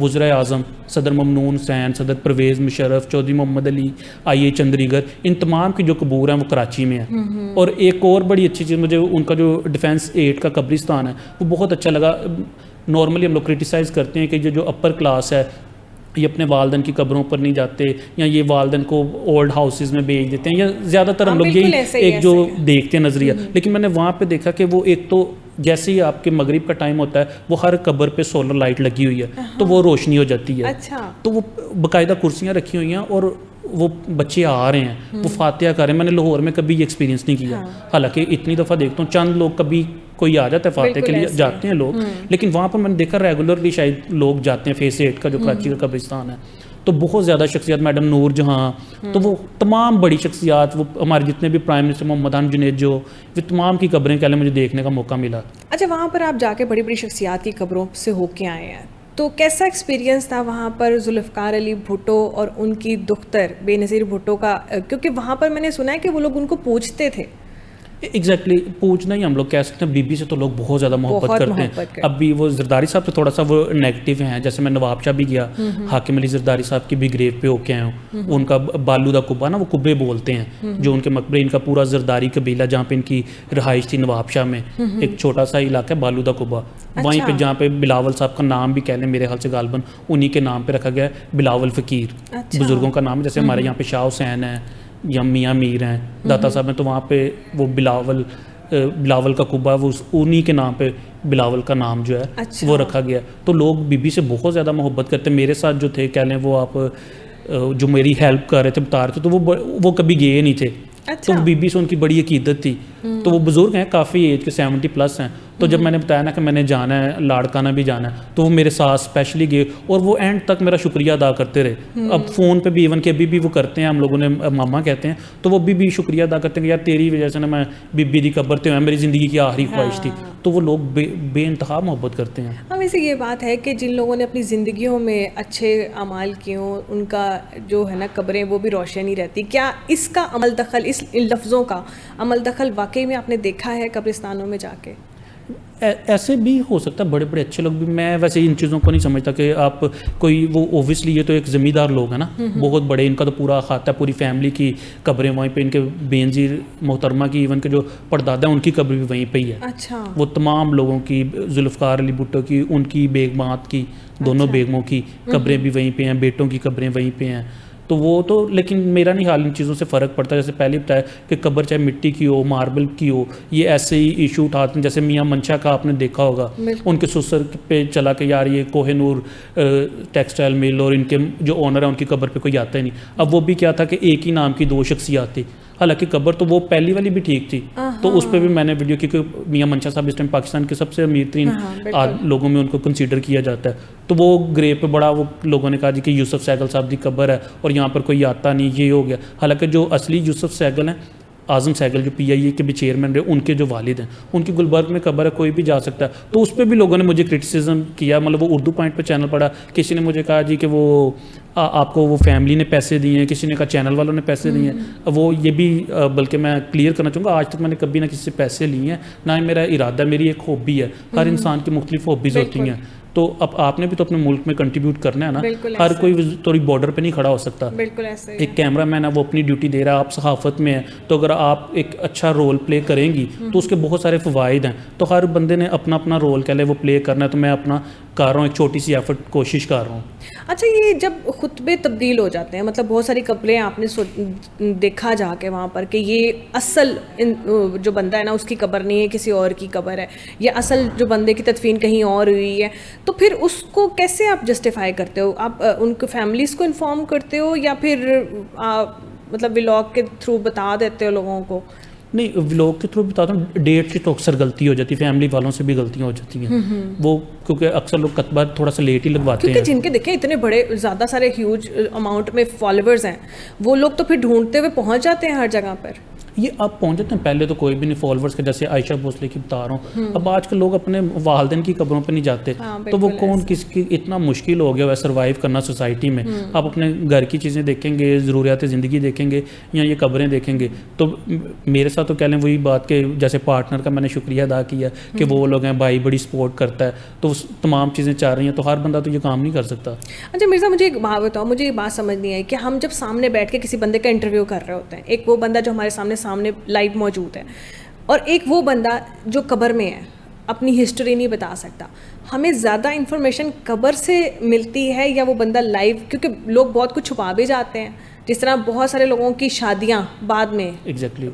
وزرائے اعظم صدر ممنون حسین, صدر پرویز مشرف, چودھری محمد علی, آئی اے چندری گڑھ, ان تمام کی جو قبور ہیں وہ کراچی میں ہیں. اور ایک اور بڑی اچھی چیز مجھے ان کا جو ڈیفینس 8 کا قبرستان ہے وہ بہت اچھا لگا. نارملی ہم لوگ کرٹیسائز کرتے ہیں کہ یہ جو اپر کلاس ہے یہ اپنے والدین کی قبروں پر نہیں جاتے, یا یہ والدین کو اولڈ ہاؤسز میں بھیج دیتے ہیں, یا زیادہ تر ہم لوگ یہی ایک جو دیکھتے ہیں نظریہ. لیکن میں نے وہاں پہ دیکھا کہ وہ ایک تو جیسے ہی آپ کے مغرب کا ٹائم ہوتا ہے وہ ہر قبر پہ سولر لائٹ لگی ہوئی ہے, تو وہ روشنی ہو جاتی ہے. تو وہ باقاعدہ کرسیاں رکھی ہوئی ہیں اور وہ بچے آ رہے ہیں, وہ فاتحہ کر رہے ہیں. میں نے لاہور میں کبھی یہ ایکسپیرینس نہیں کیا, حالانکہ اتنی دفعہ دیکھتا ہوں چند لوگ کبھی کوئی آ جاتا ہے فاتحہ کے لیے جاتے ہیں لوگ, لیکن وہاں پر میں نے دیکھا ریگولرلی شاید لوگ جاتے ہیں فیس 8 کا جو کراچی کا قبرستان ہے. تو بہت زیادہ شخصیات, میڈم نور جہاں, تو وہ تمام بڑی شخصیات, وہ ہمارے جتنے بھی پرائم منسٹر محمد خان جنید جو, وہ تمام کی قبریں کہہ لیں مجھے دیکھنے کا موقع ملا. اچھا, وہاں پر آپ جا کے بڑی بڑی شخصیات کی قبروں سے ہو کے آئے ہیں, تو کیسا ایکسپیرینس تھا وہاں پر ذوالفقار علی بھٹو اور ان کی دختر بے نظیر بھٹو کا؟ کیونکہ وہاں پر میں نے سنا ہے کہ وہ لوگ ان کو پوچھتے تھے. ایگزیکٹلی پوچھنا ہی ہم لوگ کہہ سکتے ہیں. بی بی سے تو لوگ بہت زیادہ محبت بہت کرتے محبت ہیں. کرتے اب بھی وہ زرداری صاحب سے تھوڑا سا وہ نیگیٹو ہیں. جیسے میں نواب شاہ بھی گیا, حاکم علی زرداری صاحب کی بھی گریو پہ ہو کے آیا ہوں. ان کا بالو دا قبہ نا, وہ قبے بولتے ہیں جو ان کے مقبرے, ان کا پورا زرداری قبیلہ جہاں پہ ان کی رہائش تھی نواب شاہ میں, ایک چھوٹا سا علاقہ ہے بالو دا قبہ, وہیں پہ جہاں پہ بلاول صاحب کا نام بھی کہہ لیں میرے خیال سے غالباً انہی کے نام پہ رکھا گیا ہے, بلاول فقیر بزرگوں کا نام ہے. جیسے ہمارے یہاں پہ شاہ حسین ہیں یا میاں میر ہیں, داتا صاحب ہیں, تو وہاں پہ وہ بلاول کا قبہ وہ انہی کے نام پہ بلاول کا نام جو ہے وہ رکھا گیا. تو لوگ بی بی سے بہت زیادہ محبت کرتے. میرے ساتھ جو تھے کہہ لیں وہ آپ جو میری ہیلپ کر رہے تھے, بتا رہے تھے, تو وہ کبھی گئے نہیں تھے. تو بی بی سے ان کی بڑی عقیدت تھی. تو وہ بزرگ ہیں, کافی ایج کے 70+ ہیں. تو جب میں نے بتایا نا کہ میں نے جانا ہے لاڑکانہ بھی جانا ہے, تو وہ میرے ساتھ اسپیشلی گئے اور وہ اینڈ تک میرا شکریہ ادا کرتے رہے. اب فون پہ بھی ایون کہ ابھی بھی وہ کرتے ہیں, ہم لوگوں نے ماما کہتے ہیں, تو وہ بھی شکریہ ادا کرتے ہیں کہ یار تیری وجہ سے نا میں بی بی دی قبر تے میری زندگی کی آخری خواہش تھی. تو وہ لوگ بے انتہا محبت کرتے ہیں. ہاں ویسے یہ بات ہے کہ جن لوگوں نے اپنی زندگیوں میں اچھے اعمال کیے ہوں, ان کا جو ہے نا قبریں وہ بھی روشن ہی رہتی. کیا اس کا عمل دخل, ان لفظوں کا عمل دخل واقعی میں آپ نے دیکھا ہے قبرستانوں میں جا کے؟ ایسے بھی ہو سکتا ہے, بڑے بڑے اچھے لوگ بھی. میں ویسے ان چیزوں کو نہیں سمجھتا کہ آپ کوئی وہ اوبویسلی یہ تو ایک زمیندار لوگ ہیں نا, بہت بڑے, ان کا تو پورا کھاتا ہے, پوری فیملی کی قبریں وہیں پہ, ان کے بینظیر محترمہ کی ایون کے جو پردادا ہیں ان کی قبر بھی وہیں پہ ہی ہے. اچھا. وہ تمام لوگوں کی, ذوالفقار علی بھٹو کی, ان کی بیگمات کی, دونوں بیگموں کی قبریں بھی وہیں پہ ہیں, بیٹوں کی قبریں وہیں پہ ہیں. تو وہ تو, لیکن میرا نہیں حال ان چیزوں سے فرق پڑتا. جیسے پہلے بتایا کہ قبر چاہے مٹی کی ہو, ماربل کی ہو, یہ ایسے ہی ایشو اٹھاتے ہیں. جیسے میاں منشا کا آپ نے دیکھا ہوگا, ان کے سسر پہ چلا کہ یار یہ کوہ نور ٹیکسٹائل مل اور ان کے جو اونر ہیں ان کی قبر پہ کوئی آتا ہی نہیں. اب وہ بھی کیا تھا کہ ایک ہی نام کی 2 شخصیات تھی, حالانکہ قبر تو وہ پہلی والی بھی ٹھیک تھی. تو اس پہ بھی میں نے ویڈیو, کیونکہ میاں منشا صاحب اس ٹائم پاکستان کے سب سے امیر ترین لوگوں میں ان کو کنسیڈر کیا جاتا ہے. تو وہ گریو پہ بڑا وہ لوگوں نے کہا جی کہ یوسف سہگل صاحب کی قبر ہے اور یہاں پر کوئی آتا نہیں, یہ ہو گیا. حالانکہ جو اصلی یوسف سہگل ہیں, اعظم سہگل جو PIA کے بھی چیئرمین رہے, ان کے جو والد ہیں, ان کی گلبرگ میں قبر ہے, کوئی بھی جا سکتا ہے. تو اس پہ بھی لوگوں نے مجھے کرٹیسزم کیا. مطلب وہ اردو پوائنٹ پہ چینل پڑا, کسی نے مجھے کہا جی کہ وہ آپ کو وہ فیملی نے پیسے دیے ہیں, کسی نے کہا چینل والوں نے پیسے دیے ہیں. وہ یہ بھی بلکہ میں کلیئر کرنا چاہوں گا, آج تک میں نے کبھی نہ کسی سے پیسے لیے ہیں, نہ ہی میرا ارادہ. میری ایک ہابی ہے, ہر انسان کی مختلف ہابیز ہوتی ہیں. تو اب آپ نے بھی تو اپنے ملک میں کنٹریبیوٹ کرنا ہے نا, ہر کوئی توری بارڈر پہ نہیں کھڑا ہو سکتا. بالکل ایسے ایک کیمرہ مین ہے, وہ اپنی ڈیوٹی دے رہا ہے, آپ صحافت میں ہیں, تو اگر آپ ایک اچھا رول پلے کریں گی تو اس کے بہت سارے فوائد ہیں. تو ہر بندے نے اپنا اپنا رول کہہ لے وہ پلے کرنا ہے. تو میں اپنا کر رہا ہوں, ایک چھوٹی سی ایفرٹ کوشش کر رہا ہوں. اچھا, یہ جب خطبے تبدیل ہو جاتے ہیں, مطلب بہت ساری قبریں آپ نے دیکھا جا کے وہاں پر کہ یہ اصل جو بندہ ہے نا اس کی قبر نہیں ہے, کسی اور کی قبر ہے, یا اصل جو بندے کی تدفین کہیں اور ہوئی ہے, تو پھر اس کو کیسے آپ جسٹیفائی کرتے ہو؟ آپ ان کو فیملیز کو انفارم کرتے ہو یا پھر مطلب ولاگ کے تھرو بتا دیتے ہو لوگوں کو؟ نہیں, ولاگ کے تھرو بتاتا ہوں. ڈیٹ کی تو اکثر غلطی ہو جاتی ہے, فیملی والوں سے بھی غلطیاں ہو جاتی ہیں. وہ کیونکہ اکثر لوگ کتبہ تھوڑا سا لیٹ ہی لگواتے ہیں, کیونکہ جن کے دیکھیں اتنے بڑے زیادہ سارے ہیوج اماؤنٹ میں فالوورز ہیں, وہ لوگ تو پھر ڈھونڈتے ہوئے پہنچ جاتے ہیں ہر جگہ پر. یہ آپ پہنچ جاتے ہیں. پہلے تو کوئی بھی نہیں فالوورس کے, جیسے عائشہ بھوسلے کی بتا رہا ہوں. اب آج کل لوگ اپنے والدین کی قبروں پہ نہیں جاتے, تو وہ کون کس کی, اتنا مشکل ہو گیا ہے سروائیو کرنا سوسائٹی میں. آپ اپنے گھر کی چیزیں دیکھیں گے, ضروریات زندگی دیکھیں گے, یا یہ قبریں دیکھیں گے. تو میرے ساتھ تو کہہ لیں وہی بات کہ جیسے پارٹنر کا میں نے شکریہ ادا کیا کہ وہ لوگ ہیں, بھائی بڑی سپورٹ کرتا ہے, تو تمام چیزیں چاہ رہی ہیں. تو ہر بندہ تو یہ کام نہیں کر سکتا. اچھا مرزا, مجھے ایک بات بتاؤ, مجھے یہ بات سمجھ نہیں آئی کہ ہم جب سامنے بیٹھ کے کسی بندے کا انٹرویو کر رہے ہوتے ہیں, ایک وہ بندہ جو ہمارے سامنے لائیو موجود ہے, اور ایک وہ بندہ جو قبر میں ہے, اپنی ہسٹری نہیں بتا سکتا. ہمیں زیادہ انفارمیشن قبر سے ملتی ہے یا وہ بندہ لائیو؟ کیونکہ لوگ بہت کچھ چھپا بھی جاتے ہیں, جس طرح بہت سارے لوگوں کی شادیاں بعد میں ایگزیکٹلی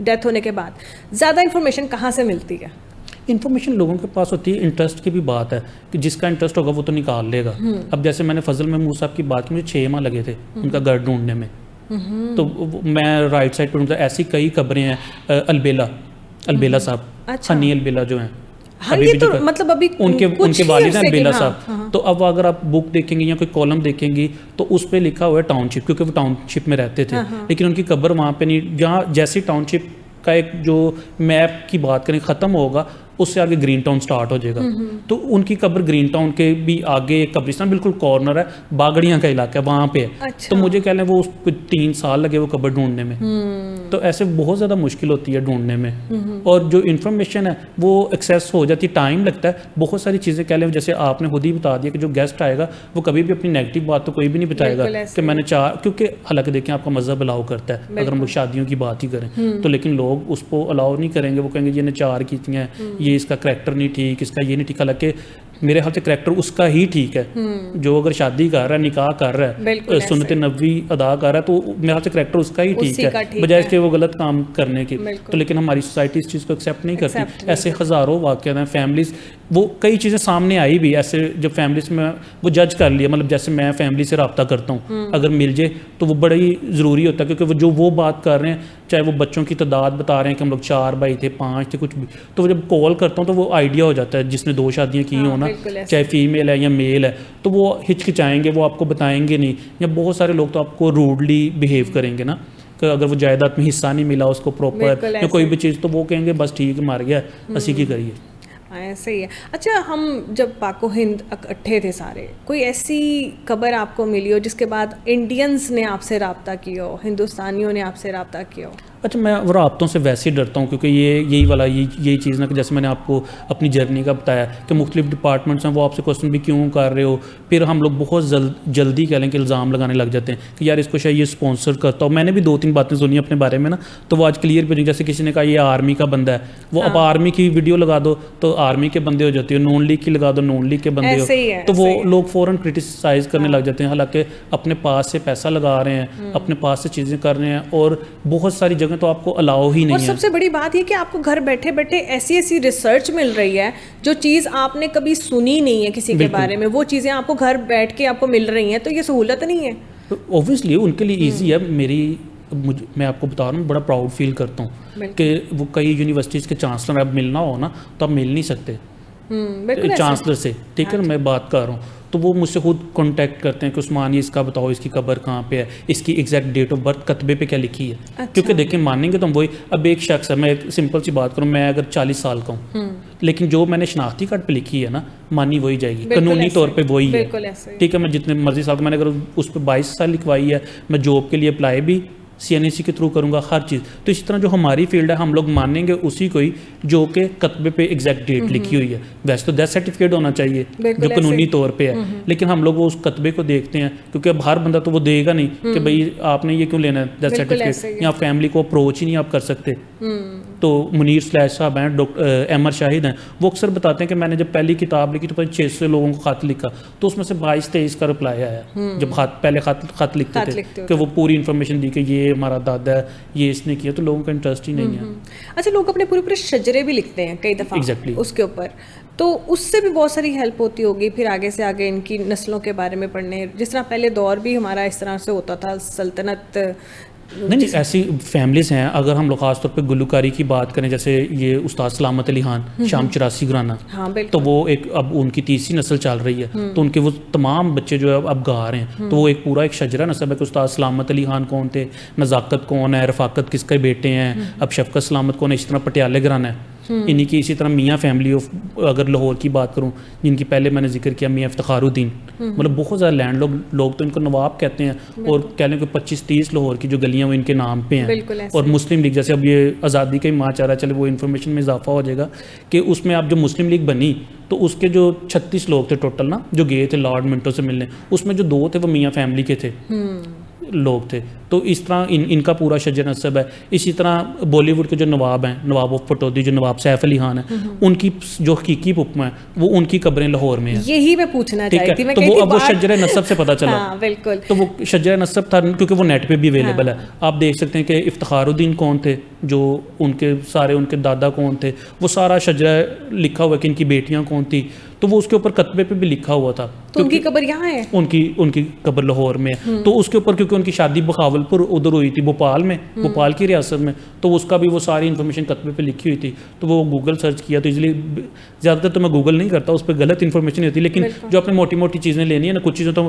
ڈیتھ ہونے کے بعد, زیادہ انفارمیشن کہاں سے ملتی ہے؟ انفارمیشن لوگوں کے پاس ہوتی ہے. انٹرسٹ کی بھی بات ہے کہ جس کا انٹرسٹ ہوگا وہ تو نکال لے گا. اب جیسے میں نے فضل محمود صاحب کی بات کی, مجھے 6 ماہ لگے تھے ان کا گھر ڈھونڈنے میں. تو میں رائٹ سائڈ پہ ایسی کئی قبریں ہیں. البیلا صاحب, ہنی البیلا جو ہیں, مطلب ابھی ان کے والد ہیں البیلا صاحب. تو اب اگر آپ بک دیکھیں گے یا کوئی کالم دیکھیں گی تو اس پہ لکھا ہوا ہے ٹاؤن شپ, کیونکہ وہ ٹاؤن شپ میں رہتے تھے, لیکن ان کی قبر وہاں پہ نہیں. جہاں جیسی ٹاؤن شپ کا ایک جو میپ کی بات کریں ختم ہوگا, اس سے آگے گرین ٹاؤن سٹارٹ ہو جائے گا. تو ان کی قبر گرین ٹاؤن کے بھی آگے ایک قبرستان بالکل کارنر ہے, باگڑیاں کا علاقہ ہے, وہاں پہ ہے. تو مجھے کہہ لیں وہ 3 سال لگے وہ قبر ڈھونڈنے میں. تو ایسے بہت زیادہ مشکل ہوتی ہے ڈھونڈنے میں. اور جو انفارمیشن ہے وہ ایکسیس ہو جاتی ہے, ٹائم لگتا ہے. بہت ساری چیزیں کہہ لیں, جیسے آپ نے خود ہی بتا دیا کہ جو گیسٹ آئے گا وہ کبھی بھی اپنی نیگیٹو بات تو کوئی بھی نہیں بتائے گا کہ میں نے کیونکہ حالانکہ دیکھیں آپ کا مذہب الاؤ کرتا ہے اگر ہم لوگ شادیوں کی بات ہی کریں تو, لیکن لوگ اس کو الاؤ نہیں کریں گے. وہ کہیں گے یہ نے 4 کی ہیں, یہ اس کا کریکٹر نہیں ٹھیک, اس کا یہ نہیں ٹھیک. حالانکہ میرے خیال سے کریکٹر اس کا ہی ٹھیک ہے. جو اگر شادی کر رہا ہے, نکاح کر رہا ہے, سنت نبوی ادا کر رہا ہے, تو میرے خیال سے کریکٹر اس کا ہی ٹھیک ہے بجائے اس کے وہ غلط کام کرنے کے. تو لیکن ہماری سوسائٹی اس چیز کو ایکسیپٹ نہیں کرتی. ایسے ہزاروں واقعات ہیں فیملیز, وہ کئی چیزیں سامنے آئی بھی ایسے جب فیملیز میں وہ جج کر لیا. مطلب جیسے میں فیملی سے رابطہ کرتا ہوں, اگر مل جائے تو وہ بڑا ہی ضروری ہوتا ہے, کیونکہ جو وہ بات کر رہے ہیں, چاہے وہ بچوں کی تعداد بتا رہے ہیں کہ ہم لوگ 4 بھائی تھے, 5 تھے, کچھ بھی, تو جب کال کرتا ہوں تو وہ آئیڈیا ہو جاتا ہے جس نے 2 شادیاں کی ہوں نا, چاہے فیمیل ہے یا میل ہے, تو وہ ہچکچائیں گے, وہ آپ کو بتائیں گے نہیں. یا بہت سارے لوگ تو آپ کو روڈلی بیہیو کریں گے نا, کہ اگر وہ جائیداد میں حصہ نہیں ملا اس کو پراپر یا کوئی بھی چیز, تو وہ کہیں گے بس ٹھیک ہے مار گیا, اسی کی کریے. ایسے ہی ہے. اچھا, ہم جب پاک و ہند اکٹھے تھے سارے, کوئی ایسی خبر آپ کو ملی ہو جس کے بعد انڈینز نے آپ سے رابطہ کیا ہو, ہندوستانیوں نے آپ سے رابطہ کیا ہو؟ اچھا, میں رابطوں سے ویسے ہی ڈرتا ہوں, کیونکہ یہی چیز نا, کہ جیسے میں نے آپ کو اپنی جرنی کا بتایا کہ مختلف ڈپارٹمنٹس ہیں, وہ آپ سے کوشچن بھی کیوں کر رہے ہو, پھر ہم لوگ بہت جلدی کہہ لیں کہ الزام لگانے لگ جاتے ہیں کہ یار اس کو شاید یہ اسپانسر کرتا ہوں. میں نے بھی 2-3 باتیں سنی اپنے بارے میں نا, تو وہ آج کلیئر بھی نہیں. جیسے کسی نے کہا یہ آرمی کا بندہ ہے, وہ اب آرمی کی ویڈیو لگا دو تو آرمی کے بندے ہو جاتے ہو, نون لیگ کی لگا دو نون لیگ کے بندے ہو, تو وہ لوگ فوراً کرٹیسائز کرنے لگ جاتے ہیں. حالانکہ اپنے پاس سے پیسہ لگا رہے ہیں, اپنے پاس سے چیزیں کر رہے ہیں, اور بہت ساری جگہ تو آپ کو الاؤ ہی نہیں ہے. اور سب سے بڑی بات یہ کہ آپ کو گھر بیٹھے بیٹھے ایسی ریسرچ مل رہی ہے جو چیز آپ نے کبھی سنی نہیں ہے کسی کے بارے میں, وہ چیزیں آپ کو گھر بیٹھ کے آپ کو مل رہی ہیں, تو یہ سہولت نہیں ہے. اوبویسلی ان کے لیے ایزی ہے. میں آپ کو بتا رہا ہوں, بڑا پراؤڈ فیل کرتا ہوں کہ وہ کئی یونیورسٹیز کے چانسلر اب ملنا ہو نا تو اب مل نہیں سکتے چانسلر سے, ٹھیک ہے نا, میں بات کر رہا ہوں. تو وہ مجھ سے خود کانٹیکٹ کرتے ہیں کہ عثمان یہ اس کا بتاؤ, اس کی قبر کہاں پہ ہے, اس کی ایگزیکٹ ڈیٹ آف برتھ کتبے پہ کیا لکھی ہے. کیونکہ دیکھیں مانیں گے تو ہم وہی, اب ایک شخص ہے, میں ایک سمپل سی بات کروں, میں اگر 40 سال کا ہوں, لیکن جو میں نے شناختی کارڈ پہ لکھی ہے نا, مانی وہی جائے گی, قانونی طور پہ وہی ہے. ٹھیک ہے, میں جتنے مرضی سال کا, میں نے اگر اس پہ 22 سال لکھوائی ہے, میں جاب کے لیے اپلائی بھی CNSE کے تھرو کروں گا, ہر چیز. تو اسی طرح جو ہماری فیلڈ ہے, ہم لوگ مانیں گے اسی کو ہی جو کہ کتبے پہ ایگزیکٹ ڈیٹ لکھی ہوئی ہے. ویسے تو ڈیتھ سرٹیفکیٹ ہونا چاہیے جو قانونی طور پہ ہے, لیکن ہم لوگ وہ اس کتبے کو دیکھتے ہیں, کیونکہ اب ہر بندہ تو وہ دے گا نہیں کہ بھائی آپ نے یہ کیوں لینا ہے ڈیتھ سرٹیفکیٹ, یا فیملی کو اپروچ ہی نہیں آپ کر سکتے. تو منیر سلیش صاحب ہیں, ڈاکٹر احمد شاہد ہیں, وہ اکثر بتاتے ہیں کہ میں نے جب پہلی کتاب لکھی تو 600 لوگوں کو خط لکھا, تو اس میں سے 22-23 کا رپلائی آیا. جب پہلے خط لکھتے تھے کہ وہ پوری انفارمیشن دی کہ یہ ہمارا دادا ہے, یہ اس نے کیا, تو لوگوں کا انٹرسٹ ہی نہیں ہے. اچھا, لوگ اپنے پورے شجرے بھی لکھتے ہیں کئی دفعہ اس کے اوپر, تو اس سے بھی بہت ساری ہیلپ ہوتی ہوگی پھر آگے سے آگے ان کی نسلوں کے بارے میں پڑھنے, جس طرح پہلے دور بھی ہمارا اس طرح سے ہوتا تھا, سلطنت. نہیں, ایسی فیملیز ہیں. اگر ہم لوگ خاص طور پہ گلوکاری کی بات کریں, جیسے یہ استاد سلامت علی خان شام 84 گرانا, تو وہ ایک اب ان کی 3ری نسل چل رہی ہے, تو ان کے وہ تمام بچے جو ہے اب گا رہے ہیں, تو وہ ایک پورا ایک شجرہ نسب ہے کہ استاد سلامت علی خان کون تھے, نزاکت کون ہے, رفاقت کس کے بیٹے ہیں, اب شفقت سلامت کون ہے, اس طرح پٹیالے گرانا ہے انہی کی. اسی طرح میاں فیملی آف, اگر لاہور کی بات کروں, جن کی پہلے میں نے ذکر کیا, میاں افتخار الدین, مطلب بہت زیادہ لینڈ لوگ تو ان کو نواب کہتے ہیں, اور کہہ لیں کہ 25-30 لاہور کی جو گلیاں وہ ان کے نام پہ ہیں. اور مسلم لیگ, جیسے اب یہ آزادی کا ہی مارچ آ رہا ہے, چلے وہ انفارمیشن میں اضافہ ہو جائے گا کہ اس میں اب جو مسلم لیگ بنی تو اس کے جو 36 لوگ تھے ٹوٹل نا, جو گئے تھے لارڈ منٹو سے ملنے, اس میں جو 2 تھے وہ میاں فیملی کے تھے لوگ تھے. تو اس طرح ان کا پورا شجر نسب ہے. اسی طرح بالی ووڈ کے جو نواب ہیں, نواب آف پٹودی, جو نواب سیف علی خان ہیں, ان کی جو حقیقی حکم ہے وہ ان کی قبریں لاہور میں ہیں. یہی میں پوچھنا چاہتی تھی, تو وہ اب وہ شجر نسب سے پتہ چلا. بالکل, تو وہ شجر نسب تھا کیونکہ وہ نیٹ پہ بھی اویلیبل ہے. آپ دیکھ سکتے ہیں کہ افتخار الدین کون تھے, جو ان کے سارے ان کے دادا کون تھے, وہ سارا شجرہ لکھا ہوا ہے کہ ان کی بیٹیاں کون تھی, تو وہ اس کے اوپر کتبے پہ بھی لکھا ہوا تھا. تو ان کی قبر یہاں ہے, ان کی قبر لاہور میں. تو اس کے اوپر کیونکہ ان کی شادی بخاولپور ادھر ہوئی تھی, بھوپال میں, بھوپال کی ریاست میں, تو اس کا بھی وہ ساری انفارمیشن کتبے پہ لکھی ہوئی تھی. تو وہ گوگل سرچ کیا, تو اس لیے زیادہ تر تو میں گوگل نہیں کرتا, اس پہ غلط انفارمیشن ہوتی ہے, لیکن جو آپ نے موٹی موٹی چیزیں لینی ہے نا, کچھ چیزیں تو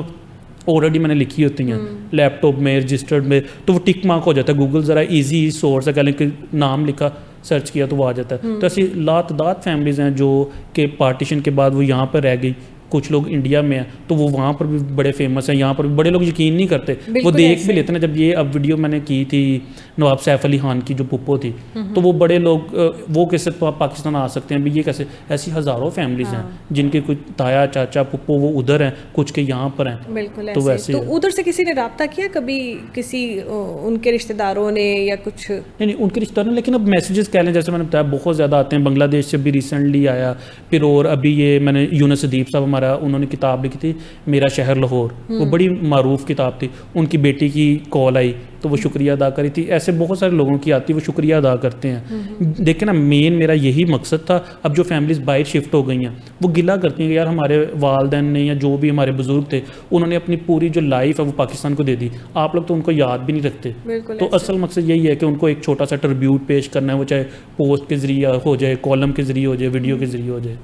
آلریڈی میں نے لکھی ہوتی ہیں لیپ ٹاپ میں, رجسٹرڈ میں, تو وہ ٹک مارک ہو جاتا ہے. گوگل ذرا ایزی سورس ہے, کہہ لیں کہ نام لکھا سرچ کیا تو وہ آ جاتا ہے. تو ایسی لاتعداد فیملیز ہیں جو کہ پارٹیشن کے بعد وہ یہاں پر رہ گئی. کچھ لوگ انڈیا میں ہیں تو وہ وہاں پر بھی بڑے فیمس ہیں, یہاں پر بھی بڑے لوگ یقین نہیں کرتے, وہ دیکھ بھی لیتے ہیں. جب یہ اب ویڈیو میں نے کی تھی نواب سیف علی خان کی جو پپو تھی, تو وہ بڑے لوگ وہ کیسے پاکستان آ سکتے ہیں, یہ کیسے, ایسی ہزاروں فیملیز ہیں جن کے کچھ تایا چاچا پپو وہ ادھر ہیں, کچھ کے یہاں پر ہیں. بالکل ایسے. تو ادھر سے کسی نے رابطہ کیا کبھی, کسی ان کے رشتہ داروں نے یا کچھ؟ نہیں ان کے رشتہ دار, لیکن اب میسیجز کہہ لیں جیسے میں نے بتایا بہت زیادہ آتے ہیں. بنگلہ دیش سے بھی ریسنٹلی آیا, پھر اور ابھی یہ میں نے یونس ادیب صاحب ہمارا, انہوں نے کتاب لکھی تھی میرا شہر لاہور, وہ بڑی معروف کتاب تھی. ان کی بیٹی کی کال آئی تو وہ شکریہ ادا کری تھی. ایسے بہت سارے لوگوں کی آتی ہے, وہ شکریہ ادا کرتے ہیں. دیکھیں نا, مین میرا یہی مقصد تھا. اب جو فیملیز باہر شفٹ ہو گئی ہیں وہ گلہ کرتی ہیں کہ یار ہمارے والدین نے یا جو بھی ہمارے بزرگ تھے انہوں نے اپنی پوری جو لائف ہے وہ پاکستان کو دے دی, آپ لوگ تو ان کو یاد بھی نہیں رکھتے. تو اصل مقصد یہی ہے کہ ان کو ایک چھوٹا سا ٹربیوٹ پیش کرنا ہے, وہ چاہے پوسٹ کے ذریعے ہو جائے, کالم کے ذریعے ہو جائے, ویڈیو کے ذریعے ہو جائے.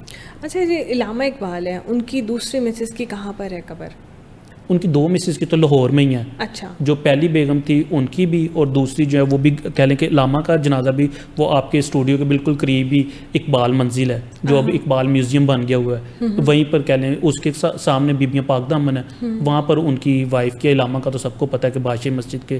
اچھا جی, علامہ اقبال ہے, ان کی دوسری مسز کی کہاں پر ہے قبر؟ ان کی 2 مسز کی تو لاہور میں ہی ہیں. اچھا. جو پہلی بیگم تھی ان کی بھی, اور دوسری جو ہے وہ بھی کہہ لیں کہ علامہ کا جنازہ بھی وہ آپ کے اسٹوڈیو کے بالکل قریب ہی اقبال منزل ہے جو اب اقبال میوزیم بن گیا ہوا ہے, وہیں پر کہہ لیں اس کے سامنے بیبیاں پاک دامن ہیں, وہاں پر ان کی وائف کے, علامہ کا تو سب کو پتہ ہے کہ بادشاہ مسجد کے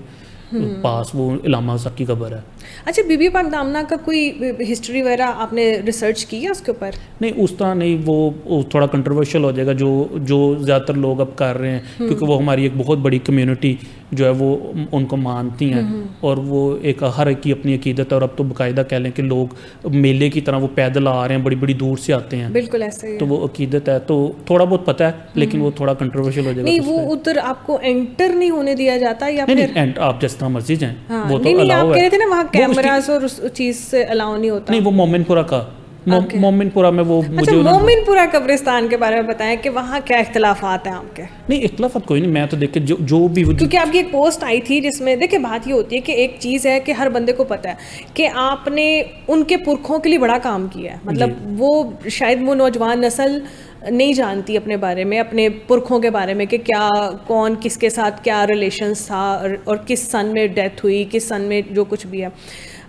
پاس وہ علامہ صاحب کی قبر ہے. اچھا, بی بی پاک دامنہ کا کوئی ہسٹری وغیرہ آپ نے ریسرچ کی ہے اس کے اوپر؟ نہیں اس طرح نہیں, وہ تھوڑا کنٹروورشل ہو جائے گا جو زیادہ تر لوگ اب کر رہے ہیں, کیونکہ وہ ہماری ایک بہت بڑی کمیونٹی جو ہے وہ ان کو مانتی ہیں, اور وہ ایک ہر ایک کی اپنی عقیدت ہے. اور اب تو باقاعدہ کہہ لیں کہ لوگ میلے کی طرح وہ پیدل آ رہے ہیں, بڑی بڑی دور سے آتے ہیں. بالکل ایسے ہی, تو وہ عقیدت ہے, تو تھوڑا بہت پتہ ہے, لیکن وہ تھوڑا کنٹروورشل ہو جائے گا. نہیں وہ ادھر آپ کو انٹر نہیں ہونے دیا جاتا یا پھر آپ جس طرح مرضی جائیں, وہ تو نہیں, آپ الاؤ کہہ ہے. رہے تھے نا وہاں کیمراز اور اس چیز سے الاؤ نہیں ہوتا. نہیں وہ مومن پورہ کا, مومن پورہ میں وہ اچھا, مومن پورہ قبرستان کے بارے میں بتائیں کہ وہاں کیا اختلافات ہیں آپ کے؟ نہیں اختلافات کوئی نہیں, میں تو دیکھ کے جو بھی, کیونکہ آپ کی ایک پوسٹ آئی تھی جس میں دیکھیں بات یہ ہوتی ہے کہ ایک چیز ہے کہ ہر بندے کو پتہ ہے کہ آپ نے ان کے پرکھوں کے لیے بڑا کام کیا ہے, مطلب وہ شاید وہ نوجوان نسل نہیں جانتی اپنے بارے میں, اپنے پرکھوں کے بارے میں کہ کیا کون کس کے ساتھ کیا ریلیشنس تھا اور کس سن میں ڈیتھ ہوئی, کس سن میں جو کچھ بھی ہے.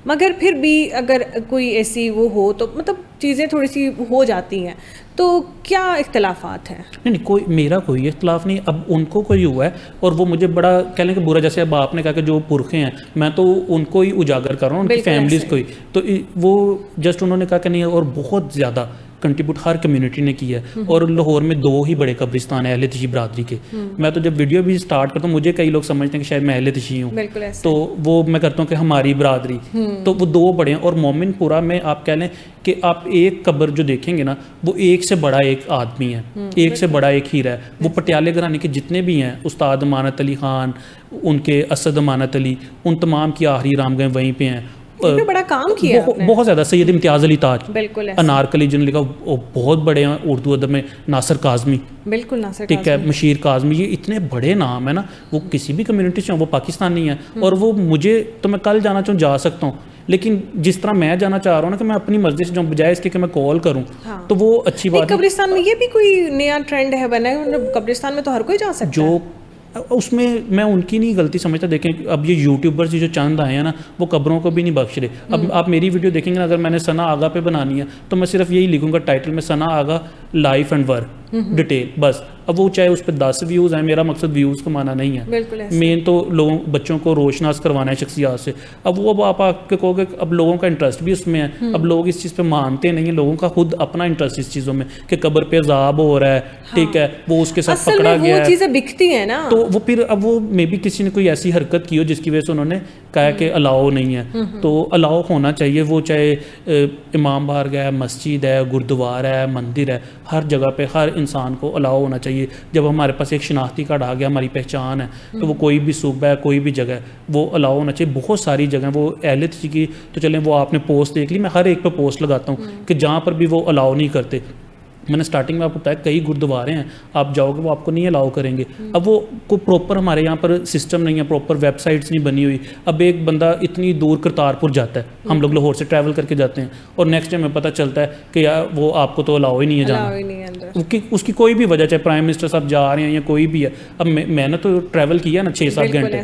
مگر پھر بھی اگر کوئی ایسی وہ ہو تو مطلب چیزیں تھوڑی سی ہو جاتی ہیں, تو کیا اختلافات ہیں؟ نہیں کوئی, میرا کوئی اختلاف نہیں. اب ان کو کوئی ہوا ہے اور وہ مجھے بڑا کہہ لیں کہ برا, جیسے اب آپ نے کہا کہ جو پرکھے ہیں میں تو ان کو ہی اجاگر کر رہا ہوں, ان کی فیملیز کو ہی, تو وہ جسٹ انہوں نے کہا کہ نہیں, اور بہت زیادہ کنٹریبیوٹ ہر کمیونٹی نے کیا ہے. اور لاہور میں 2 ہی بڑے قبرستان ہیں اہل تشیع برادری کے. میں تو جب ویڈیو بھی سٹارٹ کرتا ہوں مجھے کئی لوگ سمجھتے ہیں کہ شاید میں اہل تشیع ہوں, تو وہ میں کرتا ہوں کہ ہماری برادری, تو وہ 2 بڑے ہیں. اور مومن پورہ میں آپ کہہ لیں کہ آپ ایک قبر جو دیکھیں گے نا, وہ ایک سے بڑا ایک آدمی ہے, ایک سے بڑا ایک ہیرا ہے. وہ پٹیالے گھرانے کے جتنے بھی ہیں, استاد امانت علی خان, ان کے اسد امانت علی, ان تمام کی آخری رامگاہ وہیں پہ ہیں. بڑا کام کیا بہت زیادہ. سید امتیاز علی تاج, بالکل انارکلی جن لکھا, بہت بڑے ہیں اردو ادب میں. ناصر کاظمی, بالکل ناصر, ٹھیک ہے, مشیر کاظمی, یہ اتنے بڑے نام ہیں نا, وہ کسی بھی کمیونٹی سے ہوں, وہ پاکستانی ہیں. اور وہ مجھے تو میں کل جانا چاہوں جا سکتا ہوں, لیکن جس طرح میں جانا چاہ رہا ہوں نا کہ میں اپنی مرضی سے جاؤں بجائے اس کے کہ میں کال کروں, تو وہ اچھی بات ہے. قبرستان میں یہ بھی کوئی نیا ٹرینڈ ہے بنا ہے, قبرستان میں تو ہر کوئی جا سکتا ہے. جو اس میں میں ان کی نہیں غلطی سمجھتا. دیکھیں اب یہ یوٹیوبرز جو چند آئے ہیں نا, وہ قبروں کو بھی نہیں بخش رہے. اب آپ میری ویڈیو دیکھیں گے نا, اگر میں نے ثنا آغا پہ بنانی ہے تو میں صرف یہی لکھوں گا ٹائٹل میں, ثنا آغا لائف اینڈ ورک ڈیٹیل, بس. اب وہ چاہے اس پہ 10 ویوز ہیں, میرا مقصد ویوز کمانا نہیں ہے, مین تو لوگوں بچوں کو روشناس کروانا ہے شخصیات سے. اب وہ آپ کے کہو گے, اب لوگوں کا انٹرسٹ بھی اس میں ہے, اب لوگ اس چیز پہ مانتے نہیں ہیں, لوگوں کا خود اپنا انٹرسٹ اس چیزوں میں کہ قبر پہ عذاب ہو رہا ہے, ٹھیک ہے, وہ اس کے ساتھ پکڑا گیا ہے, وہ چیزیں بکتی ہیں نا. تو وہ پھر اب وہ مے بی کسی نے کوئی ایسی حرکت کی ہو جس کی وجہ سے انہوں نے کہا کہ الاؤ نہیں ہے. تو الاؤ ہونا چاہیے, وہ چاہے امام بارگاہ ہے, مسجد ہے, گردوار ہے, مندر ہے, ہر جگہ پہ ہر انسان کو الاؤ ہونا چاہیے. جب ہمارے پاس ایک شناختی کارڈ آ گیا, ہماری پہچان ہے, تو وہ کوئی بھی صوبہ ہے, کوئی بھی جگہ ہے, وہ الاؤ ہونا چاہیے. بہت ساری جگہیں وہ اہل تشیع کی, تو چلیں وہ آپ نے پوسٹ دیکھ لی, میں ہر ایک پہ پوسٹ لگاتا ہوں کہ جہاں پر بھی وہ الاؤ نہیں کرتے. میں نے سٹارٹنگ میں آپ کو بتایا کئی گردوارے ہیں, آپ جاؤ گے وہ آپ کو نہیں الاؤ کریں گے. اب وہ کوئی پراپر ہمارے یہاں پر سسٹم نہیں ہے, پراپر ویب سائٹس نہیں بنی ہوئی. اب ایک بندہ اتنی دور کرتارپور جاتا ہے, ہم لوگ لاہور سے ٹریول کر کے جاتے ہیں, اور نیکسٹ ٹائم ہمیں پتہ چلتا ہے کہ یار وہ آپ کو تو الاؤ ہی نہیں ہے جانا. اس کی کوئی بھی وجہ, چاہے پرائم منسٹر صاحب جا رہے ہیں یا کوئی بھی ہے. اب میں نے تو ٹریول کیا نا 6-7 گھنٹے,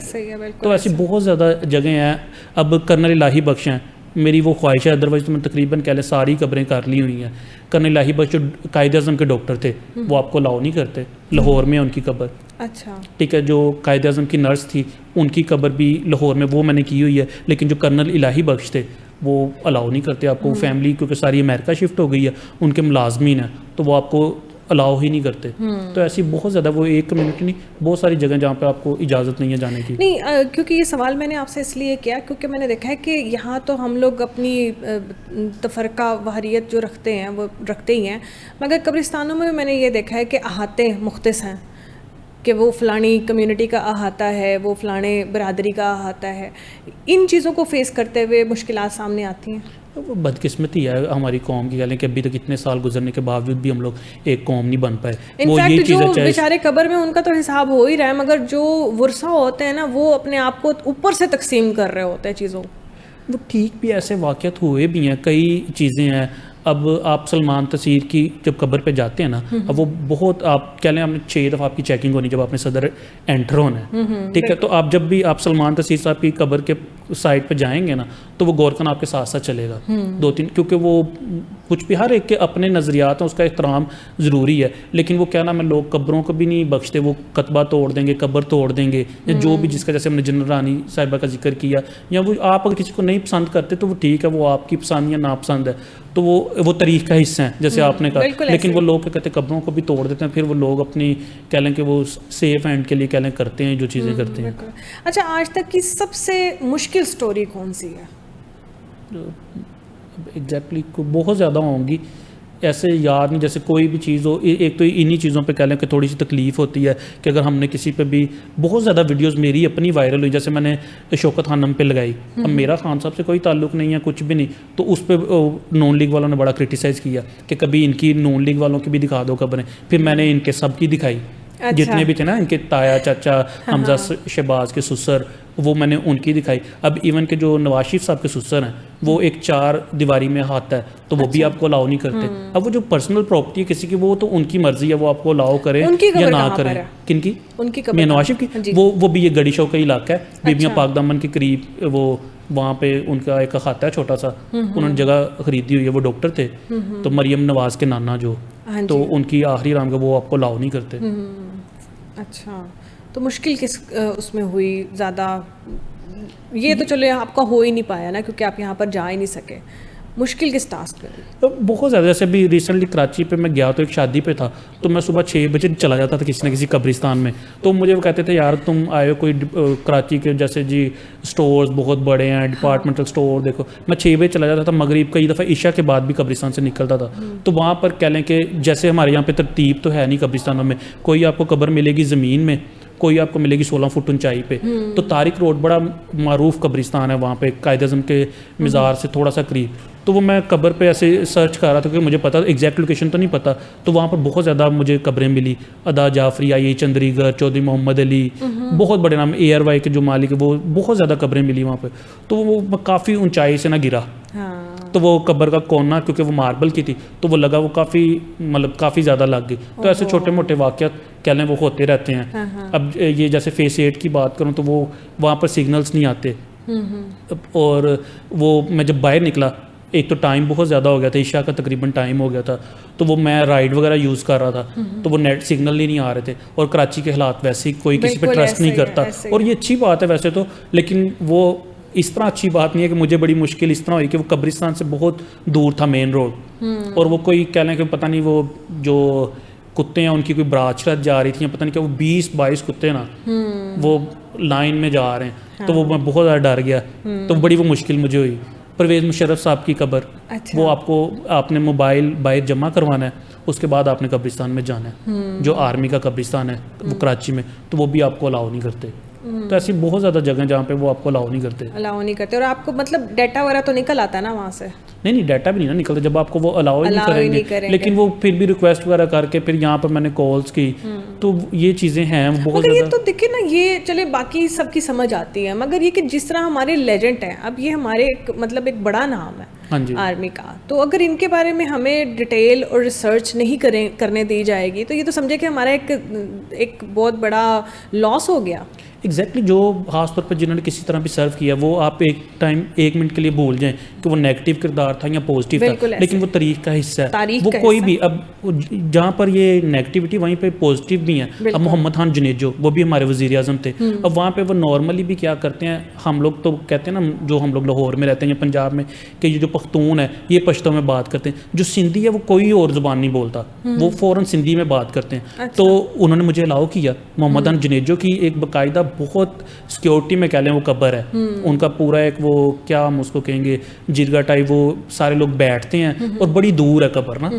تو ایسی بہت زیادہ جگہیں ہیں. اب کرنل الہی بخش ہیں, میری وہ خواہش ہے، ادروائز تو میں تقریباً کہہ لیں ساری قبریں کر لی ہوئی ہیں. کرنل الہی بخش جو قائد اعظم کے ڈاکٹر تھے وہ آپ کو الاؤ نہیں کرتے. لاہور میں ان کی قبر، اچھا ٹھیک ہے. جو قائد اعظم کی نرس تھی ان کی قبر بھی لاہور میں، وہ میں نے کی ہوئی ہے. لیکن جو کرنل الہی بخش تھے وہ الاؤ نہیں کرتے آپ کو. فیملی کیونکہ ساری امریکہ شفٹ ہو گئی ہے، ان کے ملازمین ہیں تو وہ آپ کو الاؤ ہی نہیں کرتے. تو ایسی بہت زیادہ، وہ ایک کمیونٹی نہیں، بہت ساری جگہ جہاں پہ آپ کو اجازت نہیں ہے جانے کی. نہیں، کیونکہ یہ سوال میں نے آپ سے اس لیے کیا کیونکہ میں نے دیکھا ہے کہ یہاں تو ہم لوگ اپنی تفرقہ وحریت جو رکھتے ہیں وہ رکھتے ہی ہیں، مگر قبرستانوں میں میں نے یہ دیکھا ہے کہ احاطے مختص ہیں کہ وہ فلانی کمیونٹی کا احاطہ ہے، وہ فلانے برادری کا احاطہ ہے. ان چیزوں کو فیس کرتے ہوئے مشکلات سامنے آتی ہیں. وہ بدقسمتی ہے ہماری قوم کی، کہہ لیں کہ ابھی تک اتنے سال گزرنے کے باوجود بھی ہم لوگ ایک قوم نہیں بن پائے. وہ یہ انفیکٹ جو چیزیں بیچارے قبر میں ان کا تو حساب ہو ہی رہا ہے، مگر جو ورثہ ہوتے ہیں نا وہ اپنے آپ کو اوپر سے تقسیم کر رہے ہوتے ہیں چیزوں. وہ ٹھیک بھی ایسے واقعات ہوئے بھی ہیں، کئی چیزیں ہیں. اب آپ سلمان تصیر کی جب قبر پہ جاتے ہیں نا، اب وہ بہت، آپ کہہ لیں ہم نے 6 دفعہ آپ کی چیکنگ ہونی جب آپ نے صدر انٹر ہونا ہے، ٹھیک ہے. تو آپ جب بھی آپ سلمان تصیر صاحب کی قبر کے سائڈ پہ جائیں گے نا تو وہ گورکن آپ کے ساتھ ساتھ چلے گا 2-3، کیونکہ وہ کچھ بھی ہر ایک کے اپنے نظریات ہیں، اس کا احترام ضروری ہے. لیکن وہ کیا نام ہے، لوگ قبروں کو بھی نہیں بخشتے، وہ کتبہ توڑ دیں گے، قبر توڑ دیں گے، یا جو بھی جس کا، جیسے ہم نے جنرل رانی صاحبہ کا ذکر کیا. یا وہ آپ اگر کسی کو نہیں پسند کرتے تو وہ ٹھیک ہے، وہ آپ کی پسند یا ناپسند ہے، تو وہ تاریخ کا حصہ ہیں جیسے آپ نے کہا. لیکن وہ لوگ کیا کہتے ہیں قبروں کو بھی توڑ دیتے ہیں، پھر وہ لوگ اپنی کہہ لیں کہ وہ سیف اینڈ کے لیے کہہ لیں کرتے ہیں جو چیزیں کرتے ہیں. اچھا، آج تک کی سب سے مشکل سٹوری کون سی ہے؟ ایگزیکٹلی بہت زیادہ ہوں گی، ایسے یاد نہیں. جیسے کوئی بھی چیز ہو، ایک تو انہی چیزوں پہ کہہ لیں کہ تھوڑی سی تکلیف ہوتی ہے کہ اگر ہم نے کسی پہ بھی بہت زیادہ ویڈیوز میری اپنی وائرل ہوئی، جیسے میں نے شوکت خانم پہ لگائی. اب میرا خان صاحب سے کوئی تعلق نہیں ہے، کچھ بھی نہیں، تو اس پہ نون لیگ والوں نے بڑا کرٹیسائز کیا کہ کبھی ان کی نون لیگ والوں کی بھی دکھا دو قبریں. پھر میں نے ان کے سب کی دکھائی، جتنے بھی تھے نا، ان کے تایا، چاچا، حمزہ شہباز کے سسر، وہ میں نے ان کی دکھائی. اب ایون کہ جو نواز شریف صاحب کے سسر ہیں وہ ایک 4 دیواری میں ہاتھ ہے تو وہ بھی آپ کو الاؤ نہیں کرتے. اب وہ جو پرسنل پراپرٹی ہے کسی کی، وہ تو ان کی مرضی ہے، وہ آپ کو الاؤ کریں یا نہ کریں. کن کی؟ ان کی میں نواز شریف کی. وہ بھی یہ گڑی شو کا علاقہ ہے، بیبیاں پاک دامن کے قریب. وہ وہاں پہ ان کا ایک احاطہ ہے چھوٹا سا، انہوں نے جگہ خریدی ہوئی ہے. وہ ڈاکٹر تھے تو مریم نواز کے نانا جو، تو ان کی آخری رام کا وہ آپ کو الاؤ نہیں کرتے. اچھا، تو مشکل کس اس میں ہوئی زیادہ؟ یہ تو چلو آپ کا ہو ہی نہیں پایا نا کیونکہ آپ یہاں پر جا ہی نہیں سکے. مشکل کس ٹاسک میں؟ بہت زیادہ. جیسے ابھی ریسنٹلی کراچی پہ میں گیا تو ایک شادی پہ تھا، تو میں صبح 6 بجے چلا جاتا تھا کسی نہ کسی قبرستان میں. تو مجھے وہ کہتے تھے یار تم آئے ہو کوئی کراچی کے جیسے جی سٹورز بہت بڑے ہیں، ڈپارٹمنٹل سٹور دیکھو. میں 6 بجے چلا جاتا تھا مغرب، کئی دفعہ عشاء کے بعد بھی قبرستان سے نکلتا تھا. تو وہاں پر کہہ لیں کہ جیسے ہمارے یہاں پہ ترتیب تو ہے نہیں قبرستانوں میں، کوئی آپ کو قبر ملے گی زمین میں، کوئی آپ کو ملے گی 16 فٹ اونچائی پہ. تو طارق روڈ بڑا معروف قبرستان ہے وہاں پہ، قائد اعظم کے مزار سے تھوڑا سا قریب. تو وہ میں قبر پہ ایسے سرچ کر رہا تھا کیونکہ مجھے پتا ایگزیکٹ لوکیشن تو نہیں پتا. تو وہاں پر بہت زیادہ مجھے قبریں ملی. ادا جعفری آئی، چندری گڑھ، چودھری محمد علی، بہت بڑے نام، اے آر وائی کے جو مالک ہے، وہ بہت زیادہ قبریں ملی وہاں پہ. تو وہ کافی اونچائی سے نہ گرا، تو وہ قبر کا کونا کیونکہ وہ ماربل کی تھی تو وہ لگا، وہ کافی زیادہ لگ گئی. تو ایسے چھوٹے موٹے واقعات کہہ لیں وہ ہوتے رہتے ہیں. اب یہ جیسے فیس 8 کی بات کروں تو وہ وہاں پر سگنلز نہیں آتے. اور وہ میں جب باہر نکلا، ایک تو ٹائم بہت زیادہ ہو گیا تھا، عشاء کا تقریباً ٹائم ہو گیا تھا، تو وہ میں رائڈ وغیرہ یوز کر رہا تھا تو وہ نیٹ سگنل ہی نہیں آ رہے تھے. اور کراچی کے حالات ویسے ہی کوئی کسی پہ ٹرسٹ نہیں کرتا. اور یہ اچھی بات ہے ویسے تو، لیکن وہ اس طرح اچھی بات نہیں ہے کہ مجھے بڑی مشکل اس طرح ہوئی کہ وہ قبرستان سے بہت دور تھا مین روڈ. اور وہ کوئی کہہ لیں کہ پتہ نہیں وہ جو کتے ہیں ان کی کوئی براچرت جا رہی تھی، پتہ نہیں کہ وہ 20-22 کتے نا وہ لائن میں جا رہے ہیں. تو وہ میں بہت زیادہ ڈر گیا. تو بڑی وہ مشکل مجھے ہوئی. پرویز مشرف صاحب کی قبر، وہ آپ نے موبائل باہر جمع کروانا ہے، اس کے بعد آپ نے قبرستان میں جانا ہے. جو آرمی کا قبرستان ہے وہ کراچی میں، تو وہ بھی آپ کو الاؤ نہیں کرتے. تو ایسی بہت زیادہ جگہ جہاں پہ وہ آپ کو الاؤ نہیں کرتے. اور آپ کو مطلب ڈیٹا وغیرہ تو نکل آتا ہے نا وہاں سے؟ نہیں ڈیٹا بھی نہیں نا نکلتا جب آپ کو وہ الاؤ ہی نہیں کریں گے. لیکن وہ پھر بھی ریکویسٹ وغیرہ کر کے پھر یہاں پر میں نے کالس کی. تو یہ چیزیں ہیں بہت زیادہ. یہ تو دیکھیں نا، یہ چلے باقی سب کی سمجھ آتی ہے، مگر یہ کہ جس طرح ہمارے لیجنڈ ہیں، اب یہ ہمارے مطلب ایک بڑا نام ہے آرمی کا، تو اگر ان کے بارے میں ہمیں ڈیٹیل اور ریسرچ نہیں کرنے دی جائے گی تو یہ تو سمجھے کہ ہمارا ایک بہت بڑا لاس ہو گیا. ایگزیکٹلی جو خاص طور پہ جنہوں نے کسی طرح بھی سرو کیا وہ آپ ایک منٹ کے لیے بھول جائیں کہ وہ نیگیٹو کردار تھا یا پازیٹیو تھا, لیکن وہ تاریخ کا حصہ ہے. وہ کوئی بھی اب جہاں پر یہ نیگیٹیوٹی وہیں پہ پازیٹیو بھی ہیں. اب محمد خان جنیجو وہ بھی ہمارے وزیر اعظم تھے, اب وہاں پہ وہ نارملی بھی کیا کرتے ہیں, ہم لوگ تو کہتے ہیں نا جو ہم لوگ لاہور میں رہتے ہیں یا پنجاب میں کہ یہ جو پختون ہے یہ پشتو میں بات کرتے ہیں, جو سندھی ہے وہ کوئی اور زبان نہیں بولتا, وہ فوراً سندھی میں بات کرتے ہیں. تو انہوں نے مجھے الاؤ کیا. محمد خان جنیجو کی ایک باقاعدہ بہت سیکیورٹی میں کہہ لیں وہ قبر ہے, ان کا پورا ایک وہ کیا ہم اس کو کہیں گے جرگا ٹائپ, وہ سارے لوگ بیٹھتے ہیں اور بڑی دور ہے قبر نا.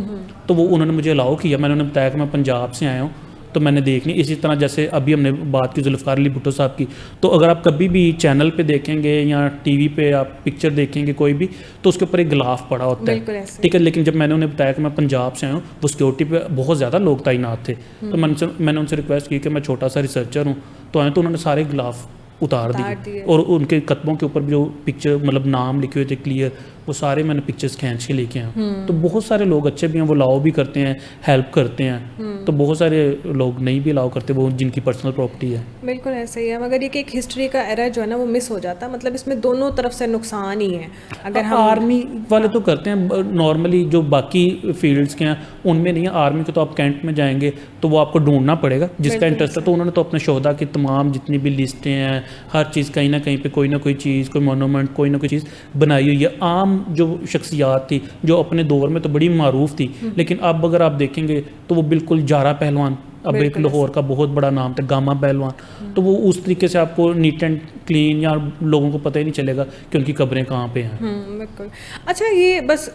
تو وہ انہوں نے مجھے الاؤ کیا, میں نے انہیں بتایا کہ میں پنجاب سے آیا ہوں تو میں نے دیکھنی. اسی طرح جیسے ابھی ہم نے بات کی ذوالفقار علی بھٹو صاحب کی, تو اگر آپ کبھی بھی چینل پہ دیکھیں گے یا ٹی وی پہ آپ پکچر دیکھیں گے کوئی بھی, تو اس کے اوپر ایک غلاف پڑا ہوتا ہے, ٹھیک ہے. لیکن جب میں نے انہیں بتایا کہ میں پنجاب سے آیا ہوں, وہ سیکیورٹی پہ بہت زیادہ لوگ تعینات تھے, تو میں نے ان سے ریکویسٹ کی کہ میں چھوٹا سا ریسرچر ہوں تو آئے, تو انہوں نے سارے غلاف اتار دیے اور ان کے کتبوں کے اوپر جو پکچر مطلب نام لکھے ہوئے تھے کلیئر, وہ سارے میں نے پکچرز کھینچ کے لے کے آئے. تو بہت سارے لوگ اچھے بھی ہیں, وہ الاؤ بھی کرتے ہیں, ہیلپ کرتے ہیں. تو بہت سارے لوگ نہیں بھی الاؤ کرتے, وہ جن کی پرسنل پراپرٹی ہے. بالکل ایسا ہی ہے, مگر یہ کہ ایک ہسٹری کا ایرا جو ہے نا وہ مس ہو جاتا ہے, مطلب اس میں دونوں طرف سے نقصان ہی ہے. اگر ہم آرمی والے تو کرتے ہیں نارملی, جو باقی فیلڈس کے ہیں ان میں نہیں ہے. آرمی کے تو آپ کینٹ میں جائیں گے تو وہ آپ کو ڈھونڈنا پڑے گا جس کا انٹرسٹ ہے. تو انہوں نے تو اپنے شہدا کی تمام جتنی بھی لسٹیں ہیں, ہر چیز کہیں نہ کہیں پہ کوئی نہ کوئی چیز, کوئی مونومنٹ, کوئی نہ کوئی چیز بنائی ہوئی ہے. عام جو شخصیات تھی جو اپنے دور میں تو بڑی معروف تھی, لیکن اب اگر آپ دیکھیں گے تو وہ بالکل جارا پہلوان, اب ایک لاہور کا بہت بڑا نام تھا گاما پہلوان, تو وہ اس طریقے سے آپ کو نیٹ اینڈ کلین, یا لوگوں کو پتہ ہی نہیں چلے گا کہ ان کی قبریں کہاں پہ ہیں. بالکل. اچھا یہ بس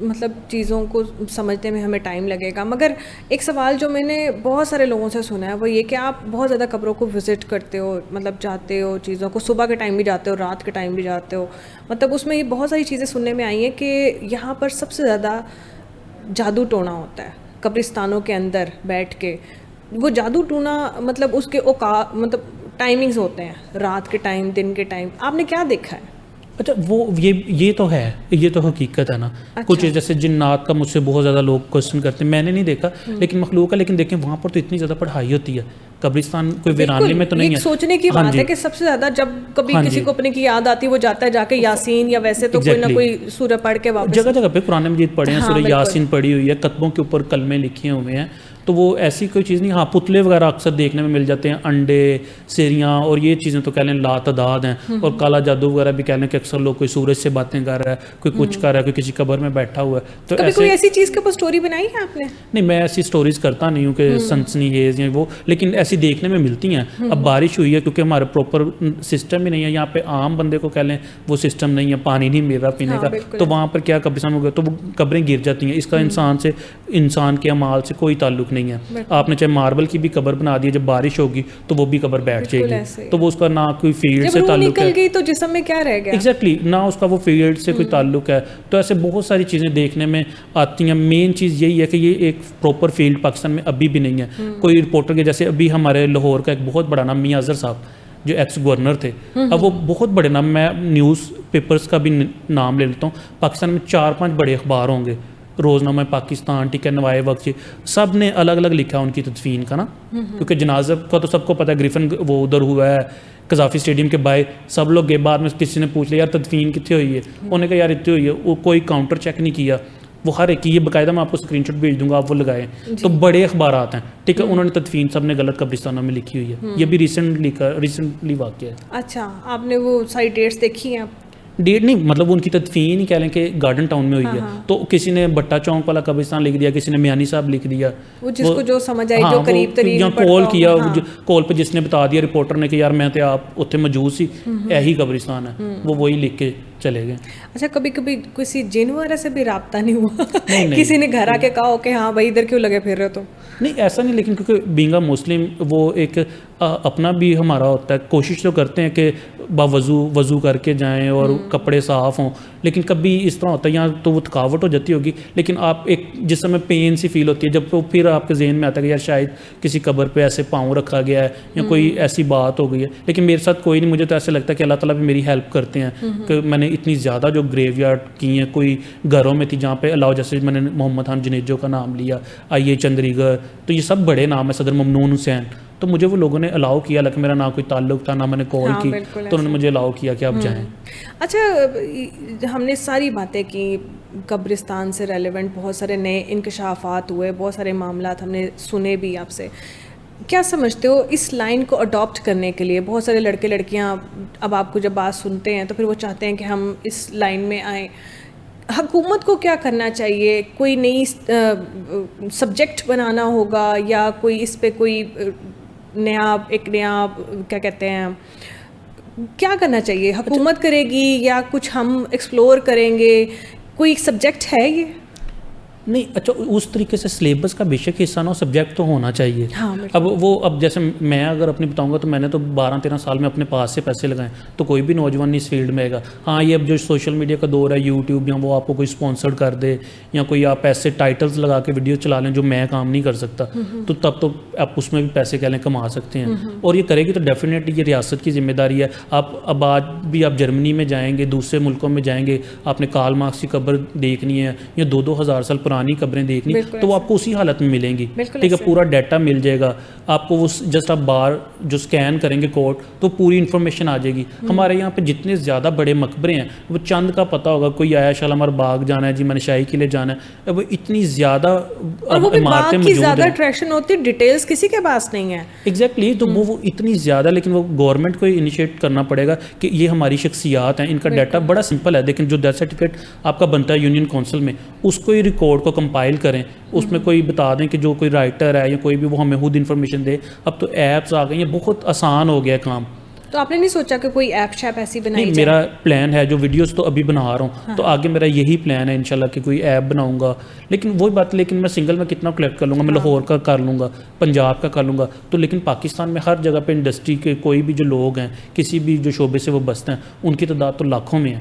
مطلب چیزوں کو سمجھنے میں ہمیں ٹائم لگے گا, مگر ایک سوال جو میں نے بہت سارے لوگوں سے سنا ہے وہ یہ کہ آپ بہت زیادہ قبروں کو وزٹ کرتے ہو, مطلب جاتے ہو چیزوں کو, صبح کے ٹائم بھی جاتے ہو, رات کے ٹائم بھی جاتے ہو, مطلب اس میں یہ بہت ساری چیزیں سننے میں آئی ہیں کہ یہاں پر سب سے زیادہ جادو ٹونا ہوتا ہے قبرستانوں کے اندر بیٹھ کے. وہ جادو ٹونا مطلب اس کے مطلب ٹائمنگز ہوتے ہیں, رات کے ٹائم, دن کے ٹائم, آپ نے کیا دیکھا ہے؟ اچھا وہ یہ تو ہے, یہ تو حقیقت ہے نا. کچھ جیسے جنات کا مجھ سے بہت زیادہ لوگ کوشچن کرتے ہیں, میں نے نہیں دیکھا لیکن مخلوق ہے. لیکن دیکھیں وہاں پر تو اتنی زیادہ پڑھائی ہوتی ہے, قبرستان کوئی ویرانوی میں تو نہیں ہے. سوچنے کی بات ہے کہ سب سے زیادہ جب کبھی کسی کو اپنے کی یاد آتی ہے وہ جاتا ہے جا کے یاسین, یا ویسے تو کوئی نہ کوئی سورہ پڑھ کے واپس. جگہ جگہ پہ قرآن مجید پڑھے ہیں, سورہ یاسین پڑھی ہوئی ہے, کتبوں کے اوپر کلمے لکھے ہوئے ہیں, تو وہ ایسی کوئی چیز نہیں. ہاں پتلے وغیرہ اکثر دیکھنے میں مل جاتے ہیں, انڈے, سیریاں اور یہ چیزیں تو کہہ لیں لاتعداد ہیں. اور کالا جادو وغیرہ بھی کہہ لیں کہ اکثر لوگ کوئی سورج سے باتیں کر رہا ہے, کوئی کچھ کر رہا ہے, کوئی کسی قبر میں بیٹھا ہوا ہے. تو کبھی کوئی ایسی چیز کے اوپر اسٹوری بنائی ہے آپ نے؟ نہیں, میں ایسی اسٹوریز کرتا نہیں ہوں کہ سنسنی خیز یا وہ, لیکن ایسی دیکھنے میں ملتی ہیں. اب بارش ہوئی ہے کیونکہ ہمارا پراپر سسٹم ہی نہیں ہے یہاں پہ, عام بندے کو کہہ لیں وہ سسٹم نہیں ہے, پانی نہیں مل رہا پینے کا, تو وہاں پر کیا قبرستان ہو گیا تو وہ قبریں گر جاتی ہیں. اس کا انسان کے اعمال سے کوئی تعلق نہیں ہے. آپ نے چاہے ماربل کی بھی قبر بنا دی, جب بارش ہوگی تو وہ بھی قبر بیٹھ جائے گی, تو وہ اس کا نہ کوئی فیلڈ سے تعلق ہے, تو جسم میں کیا رہ گیا, ایگزیکٹلی نہ اس کا وہ فیلڈ سے کوئی تعلق ہے. تو ایسے بہت ساری چیزیں دیکھنے میں آتی ہیں. مین چیز یہی ہے کہ یہ ایک پراپر فیلڈ پاکستان میں ابھی بھی نہیں ہے. کوئی رپورٹر کے جیسے ابھی ہمارے لاہور کا ایک بہت بڑا نام میاں اظہر صاحب جو ایکس گورنر تھے, اب وہ بہت بڑے نام, میں نیوز پیپرز کا بھی نام لے لیتا ہوں, پاکستان میں 4-5 بڑے اخبار ہوں گے, روزنامہ پاکستان, ٹھیک ہے, نوائے وقت, سب نے الگ الگ لکھا ان کی تدفین کا نا, کیونکہ جنازہ کا تو سب کو پتہ ہے, گریفن وہ ادھر ہوا ہے قذافی اسٹیڈیم کے باہر, سب لوگ گئے. بعد میں کسی نے پوچھ لیا یار تدفین کتنے ہوئی ہے, انہوں نے کہا یار اتنی ہوئی ہے, وہ کوئی کاؤنٹر چیک نہیں کیا, وہ ہر ایک کی, یہ باقاعدہ میں آپ کو اسکرین شاٹ بھیج دوں گا, آپ وہ لگائیں. تو بڑے اخبارات ہیں, ٹھیک ہے, انہوں نے تدفین سب نے غلط قبرستانوں میں لکھی ہوئی ہے. یہ بھی ریسنٹلی واقعہ ہے. اچھا, آپ نے وہ ساری ڈیٹس دیکھی ہیں؟ ڈیٹ نہیں, مطلب ان کی تدفین ہی کہہ لیں کہ گارڈن ٹاؤن میں ہوئی ہے, تو کسی نے بٹا چونک والا قبرستان لکھ دیا, کسی نے میانی صاحب لکھ دیا, وہ جس کو جو سمجھ آئی, جو قریب ترین, یا کال کیا, کال پہ جس نے بتا دیا رپورٹر نے کہ یار میں تے آپ اتنے موجود سی, یہی قبرستان ہے, وہ وہی لکھ کے چلے گئے. اچھا, کبھی کبھی کسی جن وغیرہ سے بھی رابطہ نہیں ہوا, کسی نے گھر آ کے کہا ہو کہ ہاں بھائی ادھر کیوں لگے پھر رہے؟ تو نہیں ایسا نہیں, لیکن کیونکہ بینگ اے مسلم وہ ایک اپنا بھی ہمارا ہوتا ہے, کوشش تو کرتے ہیں کہ وضو کر کے جائیں اور کپڑے صاف ہوں, لیکن کبھی اس طرح ہوتا ہے یہاں تو وہ تھکاوٹ ہو جاتی ہوگی, لیکن آپ ایک جسم میں پین سی فیل ہوتی ہے, جب پھر آپ کے ذہن میں آتا ہے کہ یار شاید کسی قبر پہ ایسے پاؤں رکھا گیا ہے یا کوئی ایسی بات ہو گئی ہے. لیکن میرے ساتھ کوئی نہیں, مجھے تو ایسا لگتا ہے کہ اللہ تعالیٰ بھی میری ہیلپ کرتے ہیں کہ میں نے اتنی زیادہ جو گریو یارڈ کی ہیں, کوئی گھروں میں تھی جہاں پہ اللہ, جیسے میں نے محمد خان جنیجو کا نام لیا, آئی اے چندری گڑھ, تو یہ سب بڑے نام ہیں, صدر ممنون حسین, تو مجھے وہ لوگوں نے الاؤ کیا، لیکن میرا نہ کوئی تعلق تھا، نہ میں نے کال کی، تو انہوں نے مجھے الاؤ کیا کہ آپ جائیں. اچھا ہم نے ساری باتیں کی قبرستان سے ریلیونٹ، بہت سارے نئے انکشافات ہوئے، بہت سارے معاملات ہم نے سنے بھی آپ سے. کیا سمجھتے ہو اس لائن کو اڈاپٹ کرنے کے لیے بہت سارے لڑکے لڑکیاں اب آپ کو جب بات سنتے ہیں تو پھر وہ چاہتے ہیں کہ ہم اس لائن میں آئیں، حکومت کو کیا کرنا چاہیے؟ کوئی نئی سبجیکٹ بنانا ہوگا یا کوئی اس پہ کوئی نیا کیا کہتے ہیں، کیا کرنا چاہیے؟ حکومت کرے گی یا کچھ ہم ایکسپلور کریں گے؟ کوئی سبجیکٹ ہے یہ؟ نہیں اچھا اس طریقے سے سلیبس کا بے شک حصہ نہ ہو، سبجیکٹ تو ہونا چاہیے. اب جیسے میں اگر اپنی بتاؤں گا تو میں نے تو 12-13 سال میں اپنے پاس سے پیسے لگائے، تو کوئی بھی نوجوان نہیں اس فیلڈ میں آئے گا. ہاں یہ اب جو سوشل میڈیا کا دور ہے، یوٹیوب یا وہ آپ کو کوئی اسپانسر کر دے یا کوئی آپ ایسے ٹائٹلز لگا کے ویڈیو چلا لیں جو میں کام نہیں کر سکتا، تو تب تو آپ اس میں بھی پیسے کہہ لیں کما سکتے ہیں. اور یہ کرے گی تو ڈیفینیٹلی یہ ریاست کی ذمہ داری ہے. اب آج بھی آپ جرمنی میں جائیں گے، دوسرے ملکوں میں جائیں گے، آپ نے کارل مارکس کی قبر دیکھنی ہے یا 2-2 ہزار سال پرانی قبریں دیکھنی، تو وہ آپ کو اسی حالت میں ملیں گی. ٹھیک ہے، پورا ڈیٹا مل جائے گا آپ کو. وہ جسٹ آپ باہر جو اسکین کریں گے کوڈ تو پوری انفارمیشن آ جائے گی. ہمارے یہاں پہ جتنے زیادہ بڑے مقبرے ہیں وہ چند کا پتہ ہوگا، کوئی آیا شالمار باغ جانا ہے جی، میں نے شاہی قلعے جانا ہے، وہ اتنی زیادہ عمارتیں موجود ہیں، زیادہ اٹریکشن ہوتی ہے، ڈیٹیلز کسی کے پاس نہیں ہے. ایگزیکٹلی، تو وہ اتنی زیادہ، لیکن وہ گورنمنٹ کو انیشیٹ کرنا پڑے گا کہ یہ ہماری شخصیات ہیں، ان کا ڈیٹا بڑا سمپل ہے. لیکن جو ڈیتھ سرٹیفکیٹ آپ کا بنتا ہے یونین کونسل میں، اس کو ہی ریکارڈ کو کمپائل کریں، اس میں کوئی بتا دیں کہ جو کوئی رائٹر ہے یا کوئی بھی وہ ہمیں خود انفارمیشن دے. اب تو ایپس آ گئی ہیں، بہت آسان ہو گیا کام. تو آپ نے نہیں سوچا کہ کوئی ایپ شیپ ایسی بنائی جائے؟ میرا پلان ہے، جو ویڈیوز تو ابھی بنا رہا ہوں، تو آگے میرا یہی پلان ہے انشاءاللہ کہ کوئی ایپ بناؤں گا. لیکن وہی بات، لیکن میں سنگل میں کتنا کلیکٹ کر لوں گا؟ میں لاہور کا کر لوں گا، پنجاب کا کر لوں گا، تو لیکن پاکستان میں ہر جگہ پہ انڈسٹری کے کوئی بھی جو لوگ ہیں، کسی بھی جو شعبے سے وہ بستے ہیں، ان کی تعداد تو لاکھوں میں ہے.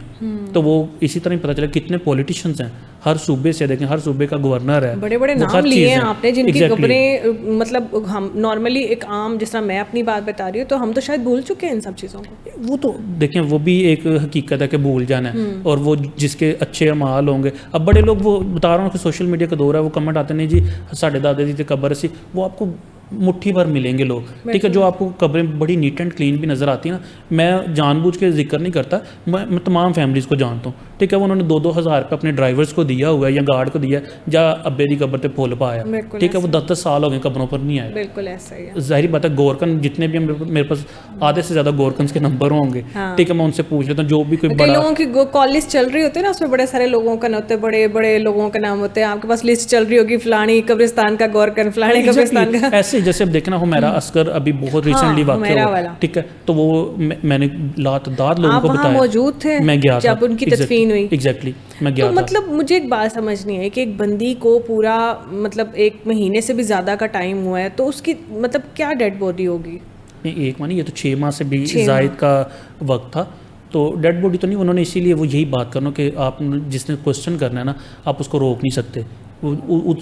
تو وہ اسی طرح ہی پتہ چلا کتنے پولیٹیشینز ہیں ہر صوبے سے. دیکھیں ہر صوبے کا گورنر ہے، بڑے بڑے نام لیے ہیں آپ نے جن کی خبریں مطلب ہم نارملی ایک عام، جس طرح میں اپنی بات بتا رہی ہوں، تو ہم تو شاید بھول چکے ہیں ان سب چیزوں کو. وہ تو دیکھیں وہ بھی ایک حقیقت ہے کہ بھول جانا ہے، اور وہ جس کے اچھے اعمال ہوں گے. اب بڑے لوگ، وہ بتا رہا ہوں کہ سوشل میڈیا کا دور ہے، وہ کمنٹ آتے نہیں جی ساڈے دادا جی تے قبر سی، وہ آپ کو مٹھی بھر ملیں گے لوگ. ٹھیک ہے، جو آپ کو قبریں بڑی نیٹ اینڈ کلین بھی نظر آتی ہیں نا. میں جان بوجھ کے ذکر نہیں کرتا، میں تمام فیملیز کو جانتا ہوں. ٹھیک ہے، انہوں نے 2-2 ہزار روپے اپنے ڈرائیورس کو دیا ہوا ہے یا گارڈ کو دیا ہے، جا ابے دی قبر تے پھول پایا. ٹھیک ہے، وہ 10-10 سال ہو گئے قبروں پر نہیں آئے. بالکل ایسا ہی ہے. ظاہری بات ہے، گورکن جتنے بھی میرے پاس آدھے سے زیادہ گورکنس کے نمبر ہوں گے. ٹھیک ہے، میں ان سے پوچھ لیتا ہوں جو بھی کوئی بڑا، لوگوں کی کالز چل رہی ہوتی ہے نا، اس میں بڑے سارے لوگوں کا نام ہوتے ہیں، بڑے بڑے لوگوں کے نام ہوتے ہیں. آپ کے پاس لسٹ چل رہی ہوگی، فلانی قبرستان کا گورکن، فلانی قبرستان کا. ایسے جیسے اب دیکھنا ہمیرا اصغر ابھی بہت ریسنٹلی واقع ہوا. ٹھیک ہے، تو وہ میں نے لاتعداد لوگوں کو بتایا، موجود تھے میں گیا تھا جب ان کی تدفین ہوئی. ایگزیکٹلی میں گیا تھا. مطلب مجھے ایک بات سمجھ نہیں آئی کہ ایک بندی کو پورا مطلب 1 مہینے سے بھی زیادہ کا ٹائم ہوا ہے، تو اس کی مطلب کیا ڈیڈ باڈی ہوگی؟ نہیں 1 ماہ نہیں، یہ تو 6 ماہ سے بھی زائد کا وقت تھا. تو ڈیڈ باڈی تو نہیں، انہوں نے اسی لیے وہ یہی بات کرنا کہ آپ جس نے کوشچن کرنا ہے نا، آپ اس کو روک نہیں سکتے.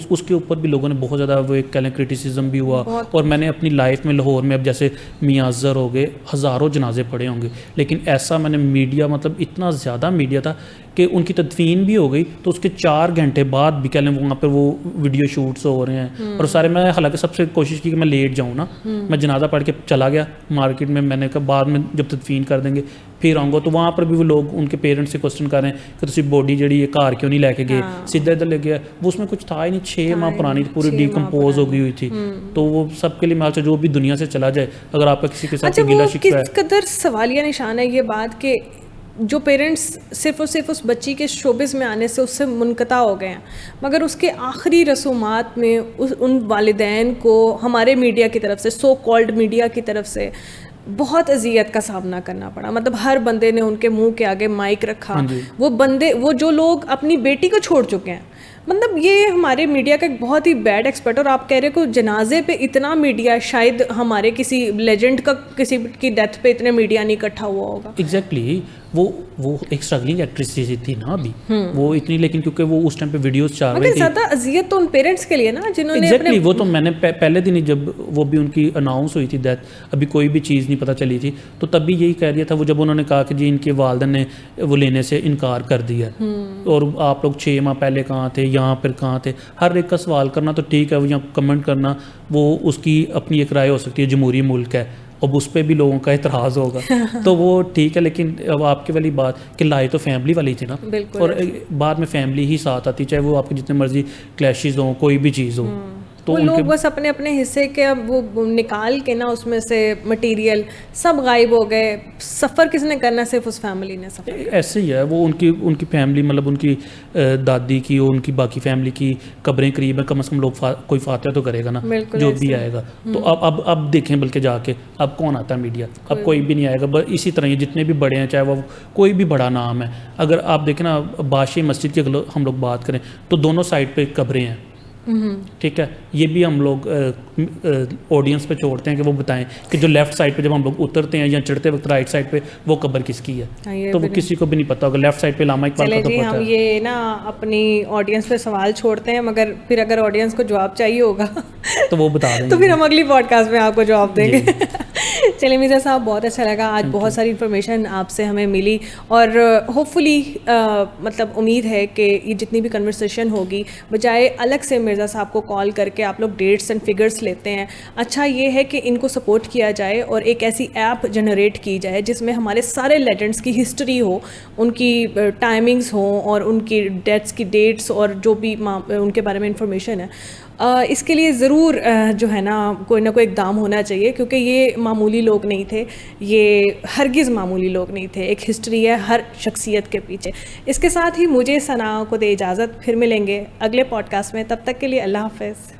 اس کے اوپر بھی لوگوں نے بہت زیادہ وہ ایک کہہ لیں کرٹیسزم بھی ہوا. اور میں نے اپنی لائف میں لاہور میں اب جیسے میاں اظہر ہو گئے، ہزاروں جنازے پڑے ہوں گے، لیکن ایسا میں نے میڈیا مطلب اتنا زیادہ میڈیا تھا کہ ان کی تدفین بھی ہو گئی تو اس کے 4 گھنٹے بعد بھی کہہ لیں وہاں پہ وہ ویڈیو شوٹس ہو رہے ہیں. اور سارے میں حالانکہ سب سے کوشش کی کہ میں لیٹ جاؤں نا، میں جنازہ پڑھ کے چلا گیا مارکیٹ میں نے کہا بعد میں جب تدفین کر دیں گے پھر آؤں گا. تو وہاں پر بھی وہ لوگ ان کے پیرنٹس سے کوشچن کر رہے ہیں کہ تسی باڈی جڑی ہے گھر کیوں نہیں لے کے گئے، سیدھا ادھر لے گیا. وہ اس میں کچھ تھا ہی نہیں، 6 ماہ پرانی پوری ڈیکمپوز ہو گئی ہوئی تھی. تو وہ سب کے لیے میں جو بھی دنیا سے چلا جائے، اگر آپ کا کسی کے ساتھ گلہ شکوہ ہے. کس قدر سوالیہ نشان ہے یہ بات کہ جو پیرنٹس صرف اور صرف اس بچی کے شوبز میں آنے سے اس سے منقطع ہو گئے ہیں، مگر اس کے آخری رسومات میں ان والدین کو ہمارے میڈیا کی طرف سے، سو کالڈ میڈیا کی طرف سے بہت اذیت کا سامنا کرنا پڑا. مطلب ہر بندے نے ان کے منہ کے آگے مائک رکھا. وہ جو لوگ اپنی بیٹی کو چھوڑ چکے ہیں، مطلب یہ ہمارے میڈیا کا ایک بہت ہی بیڈ ایکسپرٹ. اور آپ کہہ رہے کو جنازے پہ اتنا میڈیا، شاید ہمارے کسی لیجنڈ کا کسی کی ڈیتھ پہ اتنے میڈیا نہیں اکٹھا ہوا ہوگا. ایگزیکٹلی وہ ایک اسٹرگلنگ ایکٹریس تھی نا ابھی وہ اتنی، لیکن کیونکہ وہ اس ٹائم پہ ویڈیوز چل رہی تھی. زیادہ اذیت تو ان پیرنٹس کے لیے نا جنہوں نے ایگزیکٹلی وہ تو میں نے پہلے دن ہی جب وہ بھی ان کی اناؤنس ہوئی تھی ڈیتھ، ابھی کوئی بھی چیز نہیں پتہ چلی تھی، تو تب بھی یہی کہہ دیا تھا وہ جب انہوں نے کہا کہ جی ان کے والدین نے وہ لینے سے انکار کر دیا اور آپ لوگ 6 ماہ پہلے کہاں تھے، یہاں پھر کہاں تھے. ہر ایک کا سوال کرنا تو ٹھیک ہے, وہ یہاں کمنٹ کرنا وہ اس کی اپنی ایک رائے ہو سکتی ہے, جمہوری ملک ہے, اب اس پہ بھی لوگوں کا اعتراض ہوگا تو وہ ٹھیک ہے. لیکن اب آپ کی والی بات کہ لائے تو فیملی والی تھی نا, اور بعد میں فیملی ہی ساتھ آتی, چاہے وہ آپ کے جتنے مرضی کلیشز ہوں, کوئی بھی چیز ہو. تو وہ لوگ بس اپنے اپنے حصے کے اب وہ نکال کے نا اس میں سے مٹیریل سب غائب ہو گئے. سفر کس نے کرنا, صرف اس فیملی نے سفر. ایسے ہی ہے وہ ان کی فیملی, مطلب ان کی دادی کی اور ان کی باقی فیملی کی قبریں قریب ہیں, کم از کم لوگ کوئی فاتحہ تو کرے گا نا جو بھی آئے گا. تو اب دیکھیں بلکہ جا کے اب کون آتا ہے میڈیا, اب کوئی بھی نہیں آئے گا. بس اسی طرح یہ جتنے بھی بڑے ہیں, چاہے وہ کوئی بھی بڑا نام ہے, اگر آپ دیکھیں نا بادشاہی مسجد کی اگر ہم لوگ بات کریں تو دونوں سائڈ پہ قبریں ہیں, ٹھیک ہے. یہ بھی ہم لوگ آڈینس پہ چھوڑتے ہیں کہ وہ بتائیں کہ جو لیفٹ سائڈ پہ جب ہم لوگ اترتے ہیں یا چڑھتے وقت رائٹ سائڈ پہ وہ قبر کس کی ہے, تو وہ کسی کو بھی نہیں پتا ہوگا. لیفٹ سائڈ پہ علامہ اقبال کا تو پتہ ہے. ہم یہ نا اپنی آڈینس پہ سوال چھوڑتے ہیں, مگر پھر اگر آڈینس کو جواب چاہیے ہوگا تو وہ بتا دیں گے, تو پھر ہم اگلی پوڈ کاسٹ میں آپ کو جواب دیں گے. چلیں مرزا صاحب, بہت اچھا لگا آج, بہت ساری انفارمیشن آپ سے ہمیں ملی, اور ہوپ فلی مطلب امید ہے کہ یہ جتنی بھی کنورسیشن ہوگی, بجائے الگ سے مرزا صاحب کو کال کر کے آپ لوگ ڈیٹس اینڈ فگرس لیتے ہیں, اچھا یہ ہے کہ ان کو سپورٹ کیا جائے اور ایک ایسی ایپ جنریٹ کی جائے جس میں ہمارے سارے لیجنڈس کی ہسٹری ہو, ان کی ٹائمنگز ہوں اور ان کی ڈیتھس کی ڈیٹس اور جو بھی ان کے بارے میں انفارمیشن ہے. اس کے لیے ضرور جو ہے نا کوئی نہ کوئی اقدام ہونا چاہیے, کیونکہ یہ معمولی لوگ نہیں تھے, یہ ہرگز معمولی لوگ نہیں تھے. ایک ہسٹری ہے ہر شخصیت کے پیچھے. اس کے ساتھ ہی مجھے ثنا کو دے اجازت, پھر ملیں گے اگلے پوڈ کاسٹ میں. تب تک کے لیے اللہ حافظ.